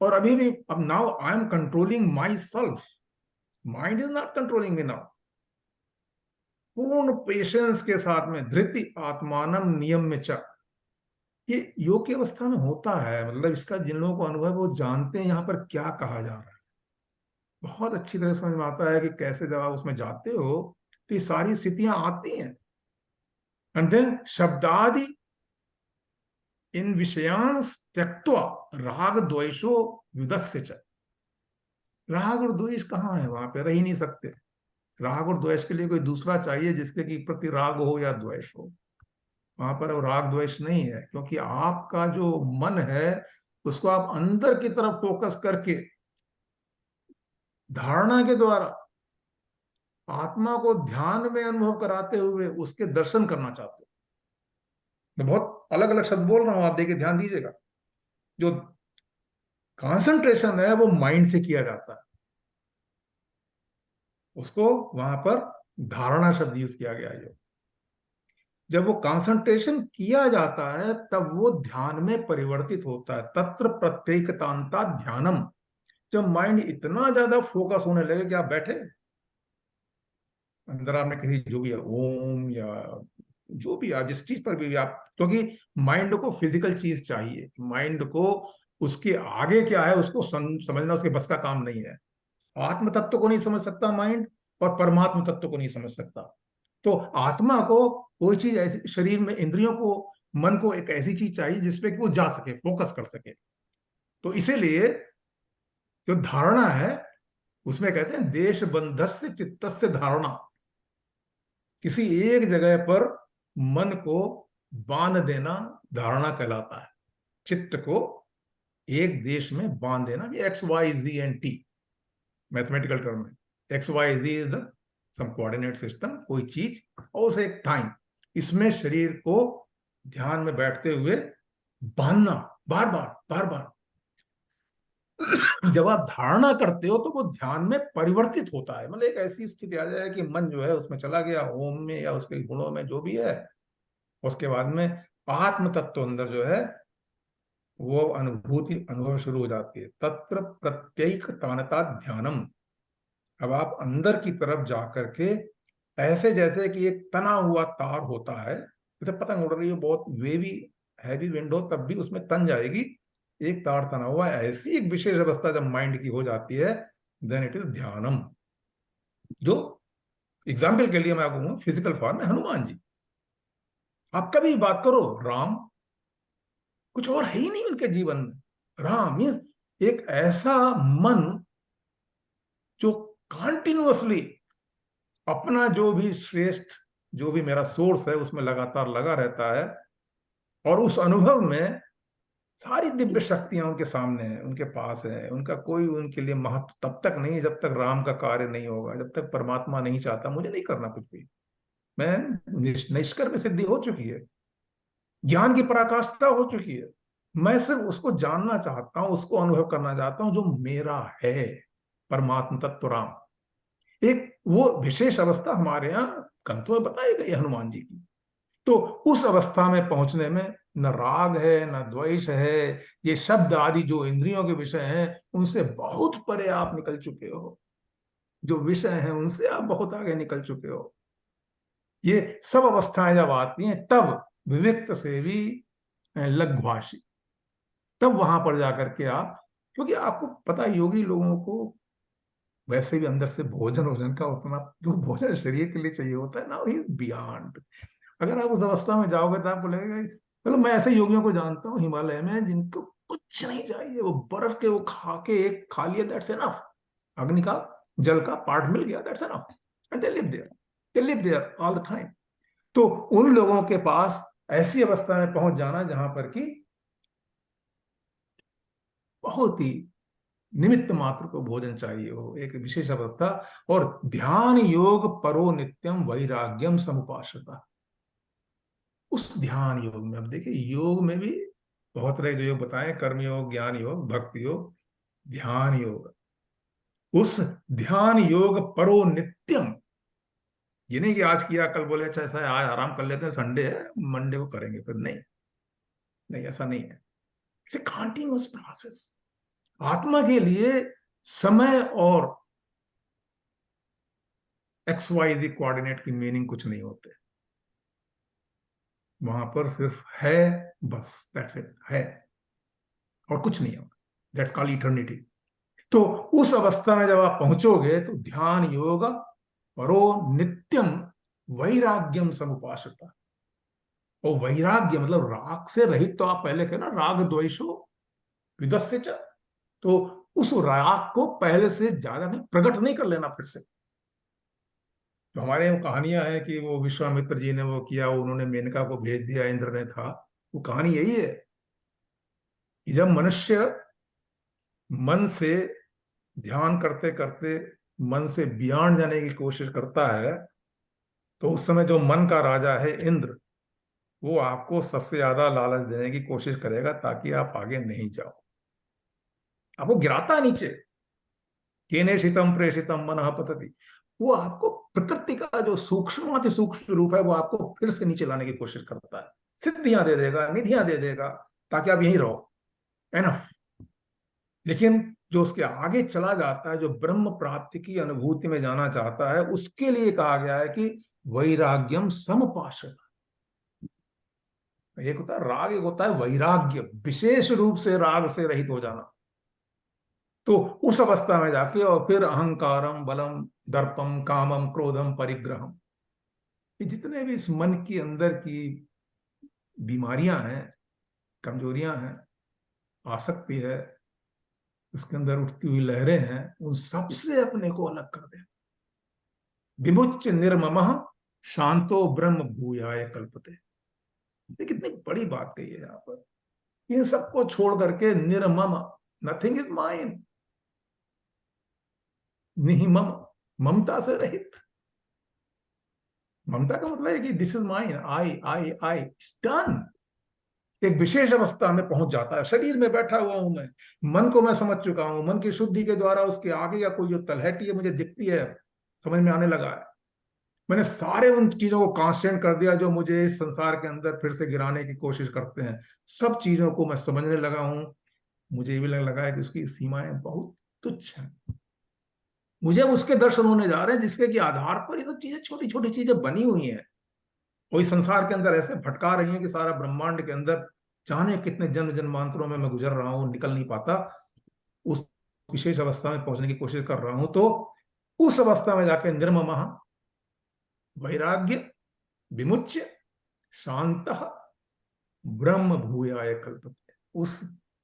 और अभी भी, अब now I am controlling my self, mind is not controlling me now. पूर्ण पेशेंस के साथ में धृति आत्मानम नियम्य च, ये योग की अवस्था में होता है, मतलब इसका जिन लोगों को अनुभव है वो जानते हैं यहाँ पर क्या कहा जा रहा है, बहुत अच्छी तरह समझ में आता है कि कैसे जब आप उसमें जाते हो तो ये सारी स्थितियां आती हैं। एंड देन शब्दादि इन विषयान त्यक्त्वा राग द्वेषो युदस्य च, राग और द्वेष कहाँ है, वहां पे रह ही नहीं सकते, राग और द्वेष के लिए कोई दूसरा चाहिए जिसके की प्रति राग हो या द्वेष हो, वहां पर राग द्वेष नहीं है, क्योंकि आपका जो मन है उसको आप अंदर की तरफ फोकस करके धारणा के द्वारा आत्मा को ध्यान में अनुभव कराते हुए उसके दर्शन करना चाहते हो। मैं बहुत अलग अलग शब्द बोल रहा हूं, आप देखिए ध्यान दीजिएगा, जो कंसंट्रेशन है वो माइंड से किया जाता है, उसको वहां पर धारणा शब्द यूज किया गया है। जब वो कंसंट्रेशन किया जाता है तब वो ध्यान में परिवर्तित होता है, तत्र प्रत्येकतांता ध्यानम, जब माइंड इतना ज्यादा फोकस होने लगे कि आप बैठे अंदर, आपने किसी जो भी है ओम या जो भी आप जिस चीज पर भी आप, क्योंकि माइंड को फिजिकल चीज चाहिए, माइंड को उसके आगे क्या है उसको समझना उसके बस का काम नहीं है, आत्म तत्व को नहीं समझ सकता माइंड, और परमात्म तत्व को नहीं समझ सकता। तो आत्मा को कोई चीज ऐसी, शरीर में इंद्रियों को, मन को एक ऐसी चीज चाहिए जिसपे कि वो जा सके, फोकस कर सके। तो इसीलिए जो धारणा है उसमें कहते हैं देश बंधस्य चित्तस्य धारणा, किसी एक जगह पर मन को बांध देना धारणा कहलाता है, चित्त को एक देश में बांध देना, X Y Z and T mathematical term में, X Y Z is the some coordinate system, कोई चीज और उसे एक टाइम, इसमें शरीर को ध्यान में बैठते हुए बांधना बार बार बार बार। जब आप धारणा करते हो तो वो ध्यान में परिवर्तित होता है, मतलब एक ऐसी स्थिति आ जाए कि मन जो है उसमें चला गया, ओम में या उसके गुणों में जो भी है, उसके बाद में आत्म तत्व अंदर जो है वो अनुभूति अनुभव शुरू हो जाती है, तत्र प्रत्येक तानता ध्यानम। अब आप अंदर की तरफ जाकर के ऐसे जैसे कि एक तना हुआ तार होता है, जैसे पतंग उड़ रही है, बहुत वेवी हैवी विंड हो तब भी उसमें तन जाएगी, एक तार तना हुआ है, ऐसी एक विशेष अवस्था जब माइंड की हो जाती है देन इट इज ध्यानम। जो एग्जाम्पल के लिए मैं आपको फिजिकल फॉर्म में हनुमान जी, आप कभी बात करो राम, कुछ और है ही नहीं उनके जीवन में, राम मीन्स एक ऐसा मन जो कॉन्टिन्यूअसली अपना जो भी श्रेष्ठ, जो भी मेरा सोर्स है उसमें लगातार लगा रहता है, और उस अनुभव में सारी दिव्य शक्तियां उनके सामने हैं, उनके पास है, उनका कोई उनके लिए महत्व तब तक नहीं जब तक राम का कार्य नहीं होगा, जब तक परमात्मा नहीं चाहता मुझे नहीं करना कुछ भी, मैं निष्कर्म सिद्धि हो चुकी है, ज्ञान की पराकाष्ठा हो चुकी है, मैं सिर्फ उसको जानना चाहता हूं, उसको अनुभव करना चाहता हूं जो मेरा है, परमात्मा तत्व राम। एक वो विशेष अवस्था हमारे यहाँ ग्रंथों में बताई गई हनुमान जी की। तो उस अवस्था में पहुंचने में न राग है न द्वेष है, ये शब्द आदि जो इंद्रियों के विषय हैं उनसे बहुत परे आप निकल चुके हो, जो विषय हैं उनसे आप बहुत आगे निकल चुके हो। ये सब अवस्थाएं जब आती हैं तब विविक्त से भी लघ्वाशी, तब वहां पर जाकर के आप, क्योंकि आपको पता है योगी लोगों को वैसे भी अंदर से भोजन का उतना जो भोजन शरीर के लिए चाहिए होता है ना, ही बियॉन्ड। अगर आप उस अवस्था में जाओगे तो आपको लगेगा, मतलब मैं ऐसे योगियों को जानता हूँ हिमालय में जिनको कुछ नहीं चाहिए, वो बर्फ के वो खा के एक खा लिया दैट्स एनफ, अग्नि का जल का पार्ट मिल गया that's enough, and they live there all the time. तो उन लोगों के पास ऐसी अवस्था में पहुंच जाना जहां पर कि बहुत ही निमित्त मात्र को भोजन चाहिए हो, एक विशेष अवस्था। और ध्यान योग परो नित्यम वैराग्यम समुपाश्रिता, उस ध्यान योग में, अब देखिए योग में भी बहुत तरह के योग बताए, कर्म योग, ज्ञान योग, भक्ति योग, ध्यान योग। उस ध्यान योग परो नित्यम, ये नहीं कि आज किया कल बोले अच्छा ऐसा है, आज आराम कर लेते हैं, संडे है मंडे को करेंगे, फिर नहीं, नहीं ऐसा नहीं है। It's a continuous process. आत्मा के लिए समय और XYZ कोऑर्डिनेट की मीनिंग कुछ नहीं होते, वहां पर सिर्फ है, बस दैट्स इट, है और कुछ नहीं होगा, दैट्स कॉल्ड इटर्निटी। तो उस अवस्था में जब आप पहुंचोगे तो ध्यान योग परो नित्यम वैराग्यम समुपाश्रिता। और वैराग्य मतलब राग से रहित, तो आप पहले कहे ना राग द्वेषो विदस्य च, तो उस राग को पहले से ज्यादा नहीं प्रकट नहीं कर लेना फिर से। तो हमारे यहाँ कहानियां हैं कि वो विश्वामित्र जी ने वो किया, उन्होंने मेनका को भेज दिया, इंद्र ने था, वो कहानी यही है कि जब मनुष्य मन से ध्यान करते करते मन से बियॉन्ड जाने की कोशिश करता है, तो उस समय जो मन का राजा है इंद्र, वो आपको सबसे ज्यादा लालच देने की कोशिश करेगा ताकि आप आगे नहीं जाओ, आपको गिराता है नीचे। केनेशितम प्रेषितम मनः पतति, वो आपको प्रकृति का जो सूक्ष्म सूक्ष्म रूप है वो आपको फिर से नीचे लाने की कोशिश करता है, सिद्धियां दे देगा, निधियां दे देगा ताकि आप यहीं रहो, है ना। लेकिन जो उसके आगे चला जाता है, जो ब्रह्म प्राप्ति की अनुभूति में जाना चाहता है, उसके लिए कहा गया है कि वैराग्यम समुपाश्रित। एक होता है राग, एक होता है वैराग्य, विशेष रूप से राग से रहित हो जाना। तो उस अवस्था में जाके और फिर अहंकारम बलम दर्पम कामम क्रोधम परिग्रहम, ये जितने भी इस मन के अंदर की बीमारियां हैं, कमजोरियां हैं, आसक्ति है, उसके अंदर उठती हुई लहरें हैं, उन सबसे अपने को अलग कर दे। विमुच्य निर्ममः शांतो ब्रह्म भूयाय कल्पते, ये कितनी बड़ी बात कही है यहाँ पर। इन सबको छोड़ करके निर्मम, नथिंग इज माइन, निहिमम, ममता से रहित। ममता का मतलब है कि this is mine, I done. एक विशेष अवस्था में पहुंच जाता है, शरीर में बैठा हुआ हूं मैं, मन को मैं समझ चुका हूं, मन की शुद्धि के द्वारा उसके आगे या कोई जो तलहटी है मुझे दिखती है, समझ में आने लगा है। मैंने सारे उन चीजों को कांस्टेंट कर दिया जो मुझे इस संसार के अंदर फिर से गिराने की कोशिश करते हैं, सब चीजों को मैं समझने लगा हूं। मुझे ये भी लगने लगा है कि उसकी सीमाएं बहुत तुच्छ हैं। मुझे उसके दर्शन होने जा रहे हैं जिसके की आधार पर ये सब चीजें, छोटी छोटी चीजें बनी हुई हैं, कोई संसार के अंदर ऐसे भटका रही है कि सारा ब्रह्मांड के अंदर जाने कितने जन्म जन्मांतरों में मैं गुजर रहा हूं, निकल नहीं पाता, उस विशेष अवस्था में पहुंचने की कोशिश कर रहा हूं। तो उस अवस्था में जाके निर्ममः वैराग्य विमुच्य शांतः ब्रह्म भूयाय कल्पते, उस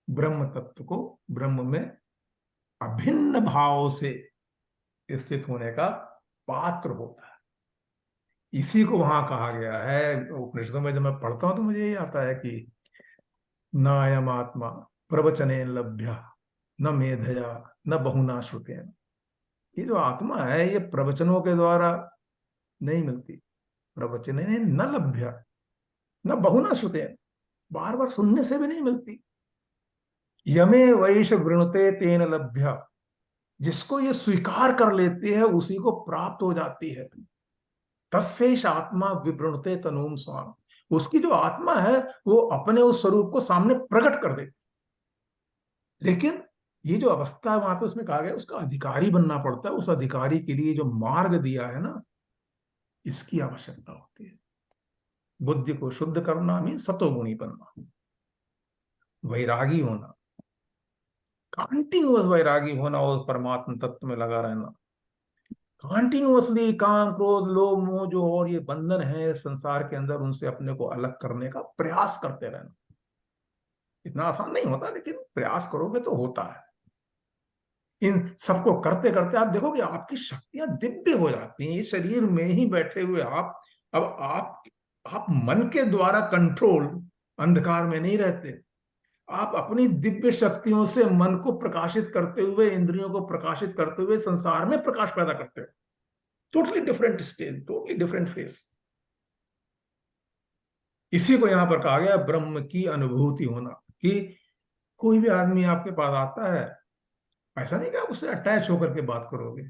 ब्रह्म तत्व को, ब्रह्म में अभिन्न भाव से स्थित होने का पात्र होता है। इसी को वहां कहा गया है उपनिषदों में। जब मैं पढ़ता हूं तो मुझे यही आता है कि नायम आत्मा प्रवचने लभ्य न मेधया न बहुना श्रुतेन, ये जो आत्मा है ये प्रवचनों के द्वारा नहीं मिलती, प्रवचने न लभ्य न बहुना श्रुतेन, बार बार सुनने से भी नहीं मिलती। यमे वैश वृणुते तेन लभ्य, जिसको ये स्वीकार कर लेती है उसी को प्राप्त हो जाती है। तस्यैष आत्मा विवृणुते तनूम स्वाम, उसकी जो आत्मा है वो अपने उस स्वरूप को सामने प्रकट कर देती। लेकिन ये जो अवस्था है वहां पे उसमें कहा गया उसका अधिकारी बनना पड़ता है। उस अधिकारी के लिए जो मार्ग दिया है ना, इसकी आवश्यकता होती है। बुद्धि को शुद्ध करना मीन सतोगुणी बनना, वैरागी होना, कंटिन्यूअस वैरागी होना और परमात्मा तत्व में लगा रहना, कंटिन्यूअसली काम क्रोध लोभ मोह जो और ये बंधन है संसार के अंदर, उनसे अपने को अलग करने का प्रयास करते रहना। इतना आसान नहीं होता, लेकिन प्रयास करोगे तो होता है। इन सबको करते करते आप देखोगे आपकी शक्तियां दिव्य हो जाती हैं। इस शरीर में ही बैठे हुए आप, अब आप मन के द्वारा कंट्रोल अंधकार में नहीं रहते, आप अपनी दिव्य शक्तियों से मन को प्रकाशित करते हुए, इंद्रियों को प्रकाशित करते हुए संसार में प्रकाश पैदा करते हो। Totally different stage, totally different face. इसी को यहां पर कहा गया ब्रह्म की अनुभूति होना, कि कोई भी आदमी आपके पास आता है, ऐसा नहीं कि आप उससे अटैच होकर के बात करोगे।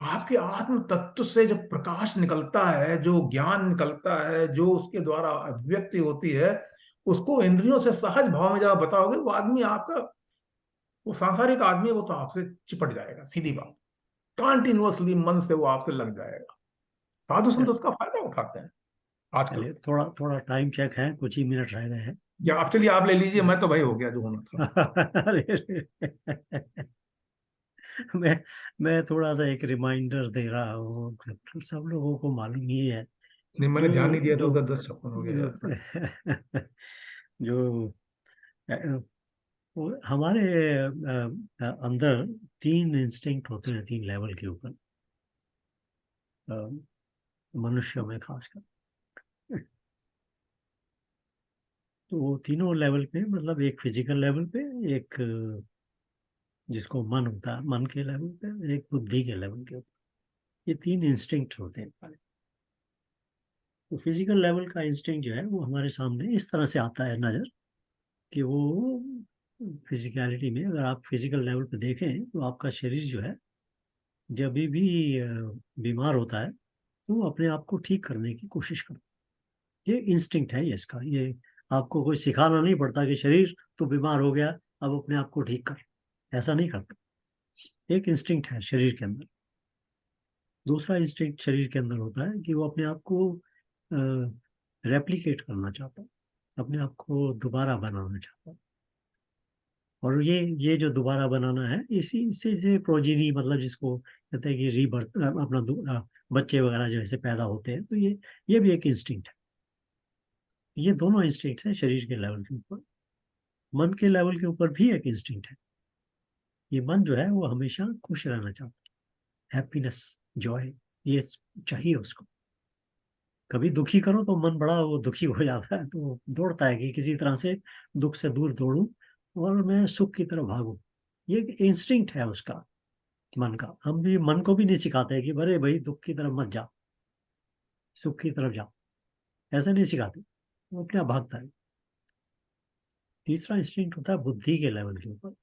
आपके आत्म तत्व से जो प्रकाश निकलता है, जो ज्ञान निकलता है, जो उसके द्वारा अभिव्यक्ति होती है, उसको इंद्रियों से सहज भाव में जब आप बताओगे, वो आदमी आपका, वो सांसारिक आदमी है, वो तो आपसे चिपट जाएगा, सीधी बात। कंटिन्यूअसली मन से वो आपसे लग जाएगा। साधु संत उसका फायदा उठाते हैं आजकल। चलिए, थोड़ा थोड़ा टाइम चेक है, कुछ ही मिनट रह गए हैं। या आप चलिए, आप ले लीजिए, मैं तो भाई हो गया जो होना था। अरे मैं थोड़ा सा एक रिमाइंडर दे रहा हूँ, सब लोगों को मालूम ही है। नहीं, मैंने ध्यान नहीं दिया था, जो उधर 10:56 हो गया यार। जो वो हमारे अंदर 3 इंस्टिंक्ट होते हैं, 3 लेवल के ऊपर, मनुष्यों में खासकर। तो वो तीनों लेवल पे, मतलब एक फिजिकल लेवल पे, एक जिसको मन होता है, मन के लेवल पे, एक बुद्धि के लेवल के ऊपर, ये 3 इंस्टिंक्ट होते हैं हमारे। तो फिजिकल लेवल का इंस्टिंक्ट जो है वो हमारे सामने इस तरह से आता है नजर, कि वो फिजिकलिटी में, अगर आप फिजिकल लेवल पे देखें तो आपका शरीर जो है जब भी बीमार होता है तो वो अपने आप को ठीक करने की कोशिश करता है। ये इंस्टिंक्ट है ये इसका, ये आपको कोई सिखाना नहीं पड़ता कि शरीर तो बीमार हो गया, अब अपने आप को ठीक कर, ऐसा नहीं करता। एक इंस्टिंक्ट है शरीर के अंदर। दूसरा इंस्टिंक्ट शरीर के अंदर होता है कि वो अपने आप को रेप्लिकेट करना चाहता है, अपने आप को दोबारा बनाना चाहता है। और ये जो दोबारा बनाना है, इसी इसी से प्रोजीनी, मतलब जिसको कहते हैं कि रीबर्थ, अपना बच्चे वगैरह जैसे पैदा होते हैं, तो ये भी एक इंस्टिंक्ट है। ये दोनों इंस्टिंक्ट हैं शरीर के लेवल के ऊपर। मन के लेवल के ऊपर भी एक इंस्टिंक्ट है। ये मन जो है वो हमेशा खुश रहना चाहता है, हैप्पीनेस, जॉय, ये चाहिए उसको। कभी दुखी करो तो मन बड़ा वो दुखी हो जाता है, तो वो दौड़ता है कि किसी तरह से दुख से दूर दौड़ूं और मैं सुख की तरफ भागूं। ये इंस्टिंक्ट है उसका, मन का। हम भी मन को भी नहीं सिखाते कि अरे भाई दुख की तरफ मत जा, सुख की तरफ जाओ, ऐसा नहीं सिखाते, वो अपने आप भागता है। तीसरा इंस्टिंक्ट होता है बुद्धि के लेवल के ऊपर।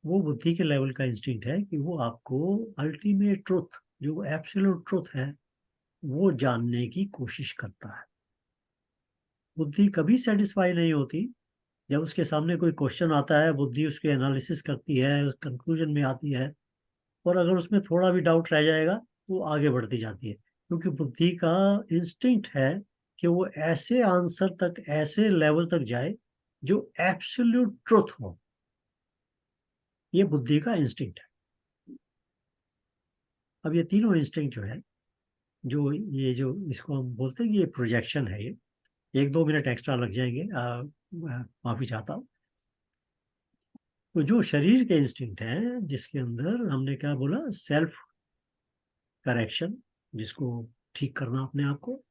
वो बुद्धि के लेवल का इंस्टिंक्ट है कि वो आपको अल्टीमेट ट्रुथ, जो एब्सोल्यूट ट्रुथ है, वो जानने की कोशिश करता है। बुद्धि कभी सेटिस्फाई नहीं होती। जब उसके सामने कोई क्वेश्चन आता है, बुद्धि उसके एनालिसिस करती है, कंक्लूजन में आती है, और अगर उसमें थोड़ा भी डाउट रह जाएगा वो आगे बढ़ती जाती है, क्योंकि बुद्धि का इंस्टिंक्ट है कि वो ऐसे आंसर तक, ऐसे लेवल तक जाए जो एब्सोल्यूट ट्रुथ हो। ये बुद्धि का इंस्टिंक्ट है। अब ये तीनों इंस्टिंक्ट जो है, जो ये जो इसको हम बोलते हैं कि ये प्रोजेक्शन है, ये 1-2 मिनट एक्स्ट्रा लग जाएंगे, माफी चाहता हूँ। तो जो शरीर के इंस्टिंक्ट है, जिसके अंदर हमने क्या बोला, सेल्फ करेक्शन, जिसको ठीक करना अपने आप को,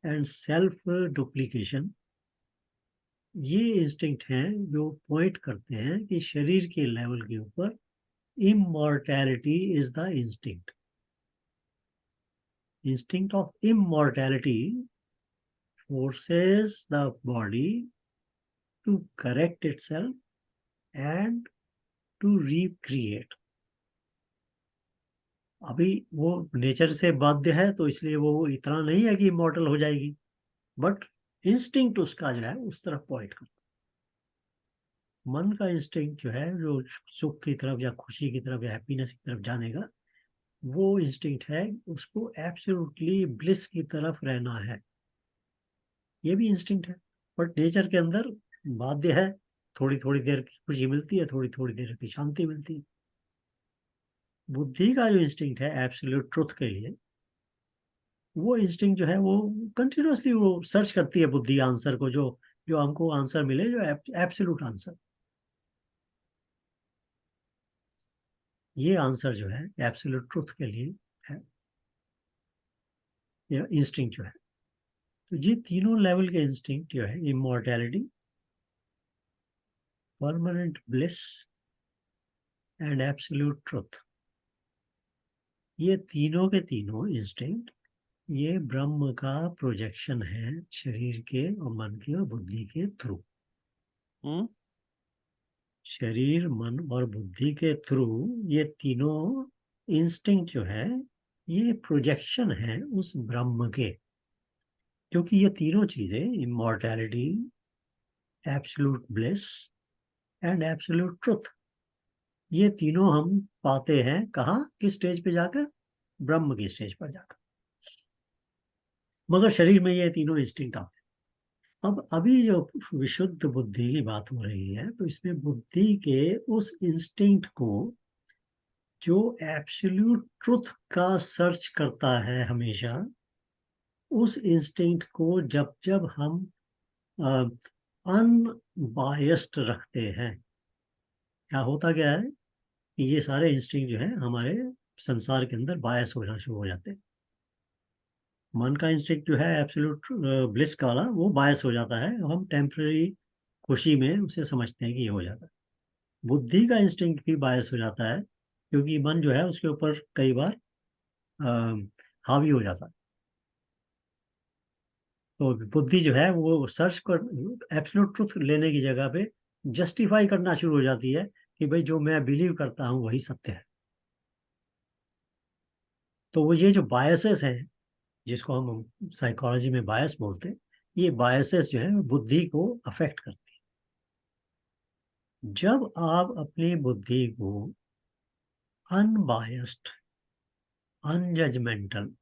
एंड सेल्फ डुप्लीकेशन, ये इंस्टिंक्ट हैं जो पॉइंट करते हैं कि शरीर के लेवल के ऊपर immortality is the instinct. Instinct of immortality forces the body to correct itself and to recreate. अभी वो नेचर से बाध्य है, तो इसलिए वो इतना नहीं है कि इमॉर्टल हो जाएगी, बट इंस्टिंक्ट उसका जो है उस तरफ पॉइंट करता है। मन का इंस्टिंक्ट जो है, जो सुख की तरफ या खुशी की तरफ या हैप्पीनेस की तरफ जाने का, वो इंस्टिंक्ट है उसको एब्सोल्युटली ब्लिस की तरफ रहना है। ये भी इंस्टिंक्ट है, बट नेचर के अंदर बाध्य है। थोड़ी थोड़ी देर की खुशी मिलती है, थोड़ी थोड़ी देर की शांति मिलती है। बुद्धि का जो इंस्टिंक्ट है एब्सोल्यूट ट्रुथ के लिए, वो इंस्टिंक्ट जो है वो कंटिन्यूअसली वो सर्च करती है बुद्धि आंसर को, जो जो हमको आंसर मिले, जो एब्सोल्यूट आंसर। ये आंसर जो है एब्सोल्यूट ट्रुथ के लिए है, ये इंस्टिंक्ट जो है। तो ये तीनों लेवल के इंस्टिंक्ट जो है, immortality, permanent bliss and absolute truth, ये तीनों के तीनों इंस्टिंक्ट ये ब्रह्म का प्रोजेक्शन है शरीर के और मन के और बुद्धि के थ्रू। शरीर, मन और बुद्धि के थ्रू ये तीनों इंस्टिंक्ट जो है ये प्रोजेक्शन है उस ब्रह्म के, क्योंकि ये तीनों चीजें immortality, absolute bliss and absolute truth, ये तीनों हम पाते हैं कहाँ, किस स्टेज पे जाकर, ब्रह्म की स्टेज पर जाकर। मगर शरीर में ये तीनों इंस्टिंक्ट आते हैं। अब अभी जो विशुद्ध बुद्धि की बात हो रही है, तो इसमें बुद्धि के उस इंस्टिंक्ट को जो एब्सोल्यूट ट्रुथ का सर्च करता है हमेशा, उस इंस्टिंक्ट को जब जब हम अनबायस्ड रखते हैं, क्या होता क्या है कि ये सारे इंस्टिंक्ट जो है हमारे संसार के अंदर बायस होना शुरू हो जाते हैं। मन का इंस्टिंक्ट जो है एब्सोल्यूट ब्लिस का वाला, वो बायस हो जाता है, हम टेम्पररी खुशी में उसे समझते हैं कि ये हो जाता है। बुद्धि का इंस्टिंक्ट भी बायस हो जाता है, क्योंकि मन जो है उसके ऊपर कई बार हावी हो जाता है। तो बुद्धि जो है वो सर्च कर एब्सोल्यूट ट्रुथ लेने की जगह पे जस्टिफाई करना शुरू हो जाती है कि भाई जो मैं बिलीव करता हूँ वही सत्य है। तो वो ये जो बायसेस हैं, जिसको हम साइकोलॉजी में बायस बोलते हैं, ये बायसेस जो है बुद्धि को अफेक्ट करती है। जब आप अपनी बुद्धि को अनबायस्ड, अनजजमेंटल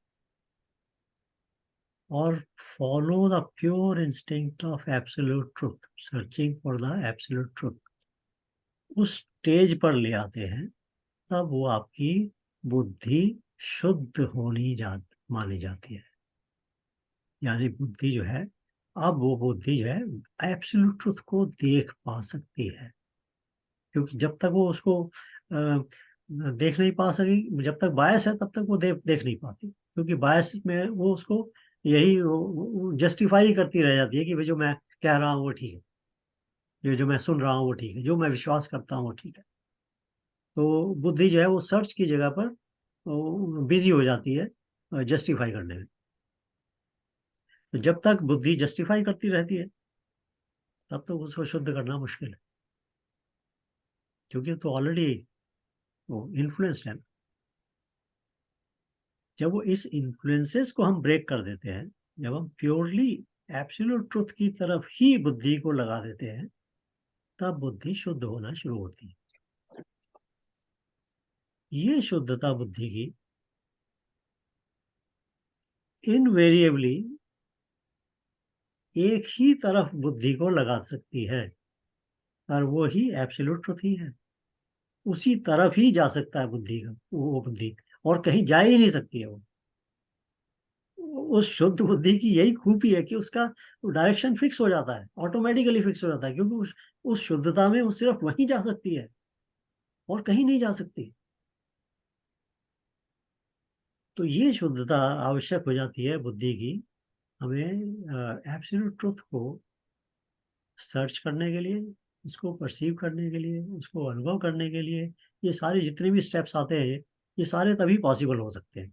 और follow the pure instinct of absolute truth, searching for the absolute truth, उस स्टेज पर ले आते हैं, तब वो आपकी बुद्धि शुद्ध मानी जाती है। यानी बुद्धि जो है, अब वो बुद्धि जो है एब्सोल्यूट ट्रुथ को देख पा सकती है, क्योंकि जब तक वो उसको देख नहीं पा सकी, जब तक बायस है तब तक वो देख नहीं पाती, क्योंकि बायस में वो उसको यही जस्टिफाई करती रह जाती है कि भाई जो मैं कह रहा हूँ वो ठीक है, ये जो मैं सुन रहा हूँ वो ठीक है, जो मैं विश्वास करता हूँ वो ठीक है। तो बुद्धि जो है वो सर्च की जगह पर बिजी हो जाती है जस्टिफाई करने में। तो जब तक बुद्धि जस्टिफाई करती रहती है तब तक उसको शुद्ध करना मुश्किल है, क्योंकि तो ऑलरेडी वो इन्फ्लुएंस्ड है। जब वो इस इन्फ्लुएंसेस को हम ब्रेक कर देते हैं, जब हम प्योरली एब्सोल्यूट ट्रुथ की तरफ ही बुद्धि को लगा देते हैं, तब बुद्धि शुद्ध होना शुरू होती है। ये शुद्धता बुद्धि की इनवेरिएबली एक ही तरफ बुद्धि को लगा सकती है, और वो ही एब्सोल्यूट ट्रुथ ही है। उसी तरफ ही जा सकता है बुद्धि का वो बुद्धि, और कहीं जा ही नहीं सकती है वो। उस शुद्ध बुद्धि की यही खूबी है कि उसका डायरेक्शन फिक्स हो जाता है, ऑटोमेटिकली फिक्स हो जाता है, क्योंकि उस शुद्धता में वो सिर्फ वहीं जा सकती है और कहीं नहीं जा सकती। तो ये शुद्धता आवश्यक हो जाती है बुद्धि की, हमें एब्सोल्यूट ट्रुथ को सर्च करने के लिए, उसको परसीव करने के लिए, उसको अनुभव करने के लिए। ये सारे जितने भी स्टेप्स आते हैं, ये सारे तभी पॉसिबल हो सकते हैं,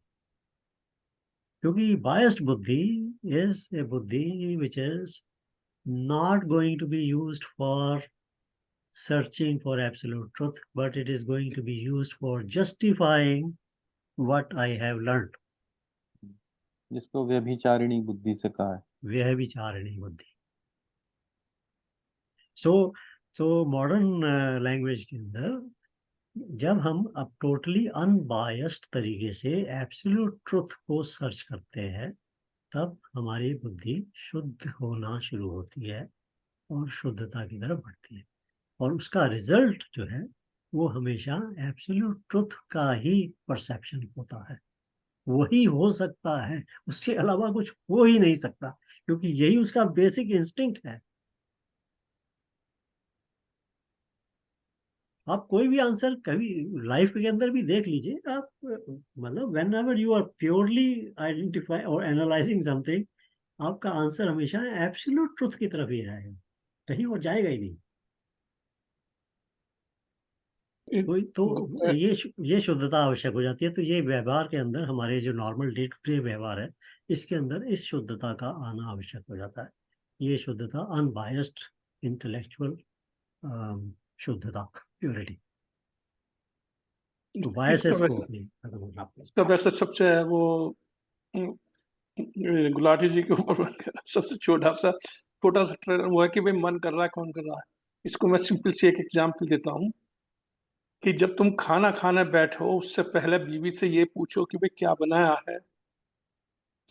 क्योंकि बायस्ड बुद्धि इज ए बुद्धि which is not going to be used for searching for absolute truth, but it is going to be used for justifying what I have learned. जिसको व्यभिचारिणी बुद्धि से कहा है, व्यभिचारिणी बुद्धि। सो मॉडर्न लैंग्वेज के अंदर जब हम अब टोटली अनबायस्ड तरीके से एब्सोल्यूट ट्रुथ को सर्च करते हैं, तब हमारी बुद्धि शुद्ध होना शुरू होती है और शुद्धता की तरफ बढ़ती है, और उसका रिजल्ट जो है वो हमेशा एब्सोल्यूट ट्रुथ का ही परसेप्शन होता है। वही हो सकता है, उसके अलावा कुछ हो ही नहीं सकता, क्योंकि यही उसका बेसिक इंस्टिंक्ट है। आप कोई भी आंसर कभी लाइफ के अंदर भी देख लीजिए आप, मतलब whenever you are purely identify और एनालाइजिंग समथिंग, आपका आंसर हमेशा एब्सोल्यूट ट्रुथ की तरफ ही रहेगा, कहीं और जाएगा ही नहीं। तो ये शुद्धता आवश्यक हो जाती है। तो ये व्यवहार के अंदर, हमारे जो नॉर्मल डे टू डे व्यवहार है, इसके अंदर इस शुद्धता का आना आवश्यक हो जाता है। ये शुद्धता, अनबायस्ड इंटेलेक्चुअल शुद्धता, प्योरिटी। तो बायस इसका इसको वैसे अपनी खत्म होना पड़ेगा। इसका वैसे सबसे वो गुलाटी जी के ऊपर सबसे छोटा सा ट्रेलर वो है कि भाई मन कर रहा है, कौन कर रहा है। इसको मैं सिंपल सी एक एग्जांपल देता हूँ कि जब तुम खाना खाने बैठो उससे पहले बीवी से ये पूछो कि भाई क्या बनाया है,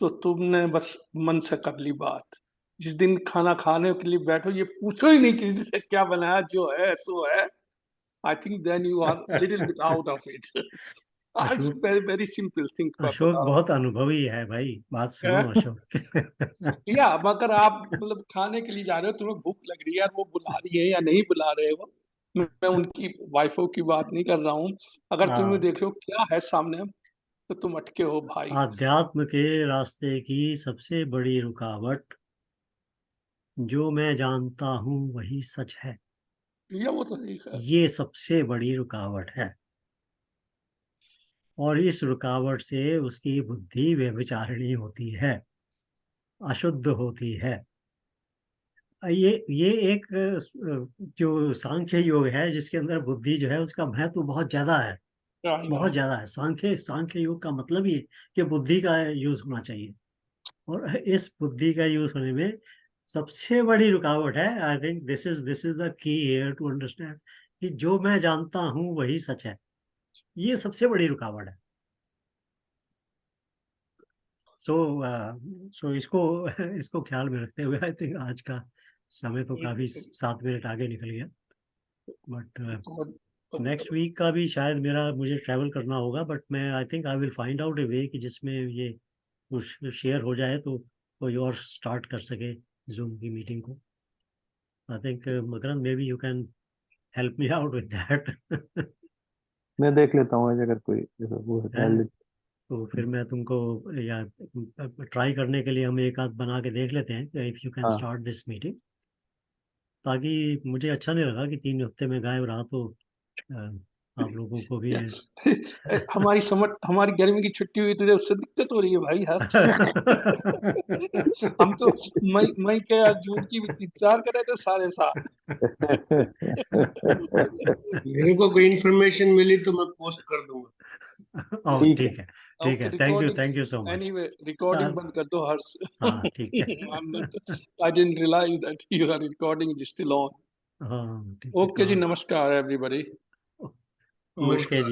तो तुमने बस मन से कर ली बात। जिस दिन खाना खाने के लिए बैठो ये पूछो ही नहीं किसी से क्या बनाया, जो है सो है। I think then you are little bit out of it. It's Ashok very very simple thing मैं अशोक बता बहुत अनुभवी है भाई, बात सुनो रहा हूँ। अशोक। या अगर आप मतलब खाने के लिए जा रहे हो, तुम्हें भूख लग रही है और वो बुला रही है या नहीं बुला रहे हो, मैं उनकी वाइफों की बात नहीं कर रहा हूँ। अगर तुम हाँ, देख रहे हो क्या है सामने, तो तुम अटके हो भाई। आध्यात्म के रास्ते की सबसे बड़ी रुकावट, जो मैं जानता हूँ वही सच है, या वो तो ठीक है। ये सबसे बड़ी रुकावट है। और इस रुकावट से उसकी बुद्धि व्यभिचारिणी होती है, अशुद्ध होती है। ये एक जो सांख्य योग है, जिसके अंदर बुद्धि जो है उसका महत्व बहुत ज्यादा है, I know. बहुत ज्यादा है। सांख्य योग का मतलब ये कि बुद्धि का यूज होना चाहिए, और इस बुद्धि का यूज होने में सबसे बड़ी रुकावट है, I think this is the key here to understand, कि जो मैं जानता हूँ वही सच है, ये सबसे बड़ी रुकावट है। सो इसको इसको ख्याल में रखते हुए आई थिंक आज का समय तो काफी 7 मिनट आगे निकल गया, बट नेक्स्ट वीक का भी शायद मुझे ट्रैवल करना होगा, बट मैं I think I will find out a way कि जिसमें ये कुछ शेयर हो जाए तो कोई और स्टार्ट कर सके जूम की मीटिंग को। I think Makarand, may be you can help me out with that. मैं देख लेता हूँ अगर कोई वो है है, तो तो फिर मैं तुमको, या ट्राई करने के लिए हम एक आध बना के देख लेते हैं, इफ यू कैन हाँ स्टार्ट दिस मीटिंग, ताकि मुझे अच्छा नहीं लगा कि 3 हफ्ते में गायब रहा, तो आप लोगों को भी हमारी गर्मी की छुट्टी हुई, तुझे उससे दिक्कत हो रही है भाई यार। हम तो मई के या जून की इंतजार कर रहे थे सारे साथ। मेरे को कोई इन्फॉर्मेशन मिली तो मैं पोस्ट कर दूंगा। ओह, ठीक है। ठीक है, ठीक है। Thank you so much. Anyway recording बंद कर दो हर्ष। हाँ, ठीक है। I didn't realize that you are recording it still on. हाँ, ठीक है। ओके जी, नमस्कार एवरीबॉडी। ओके जी।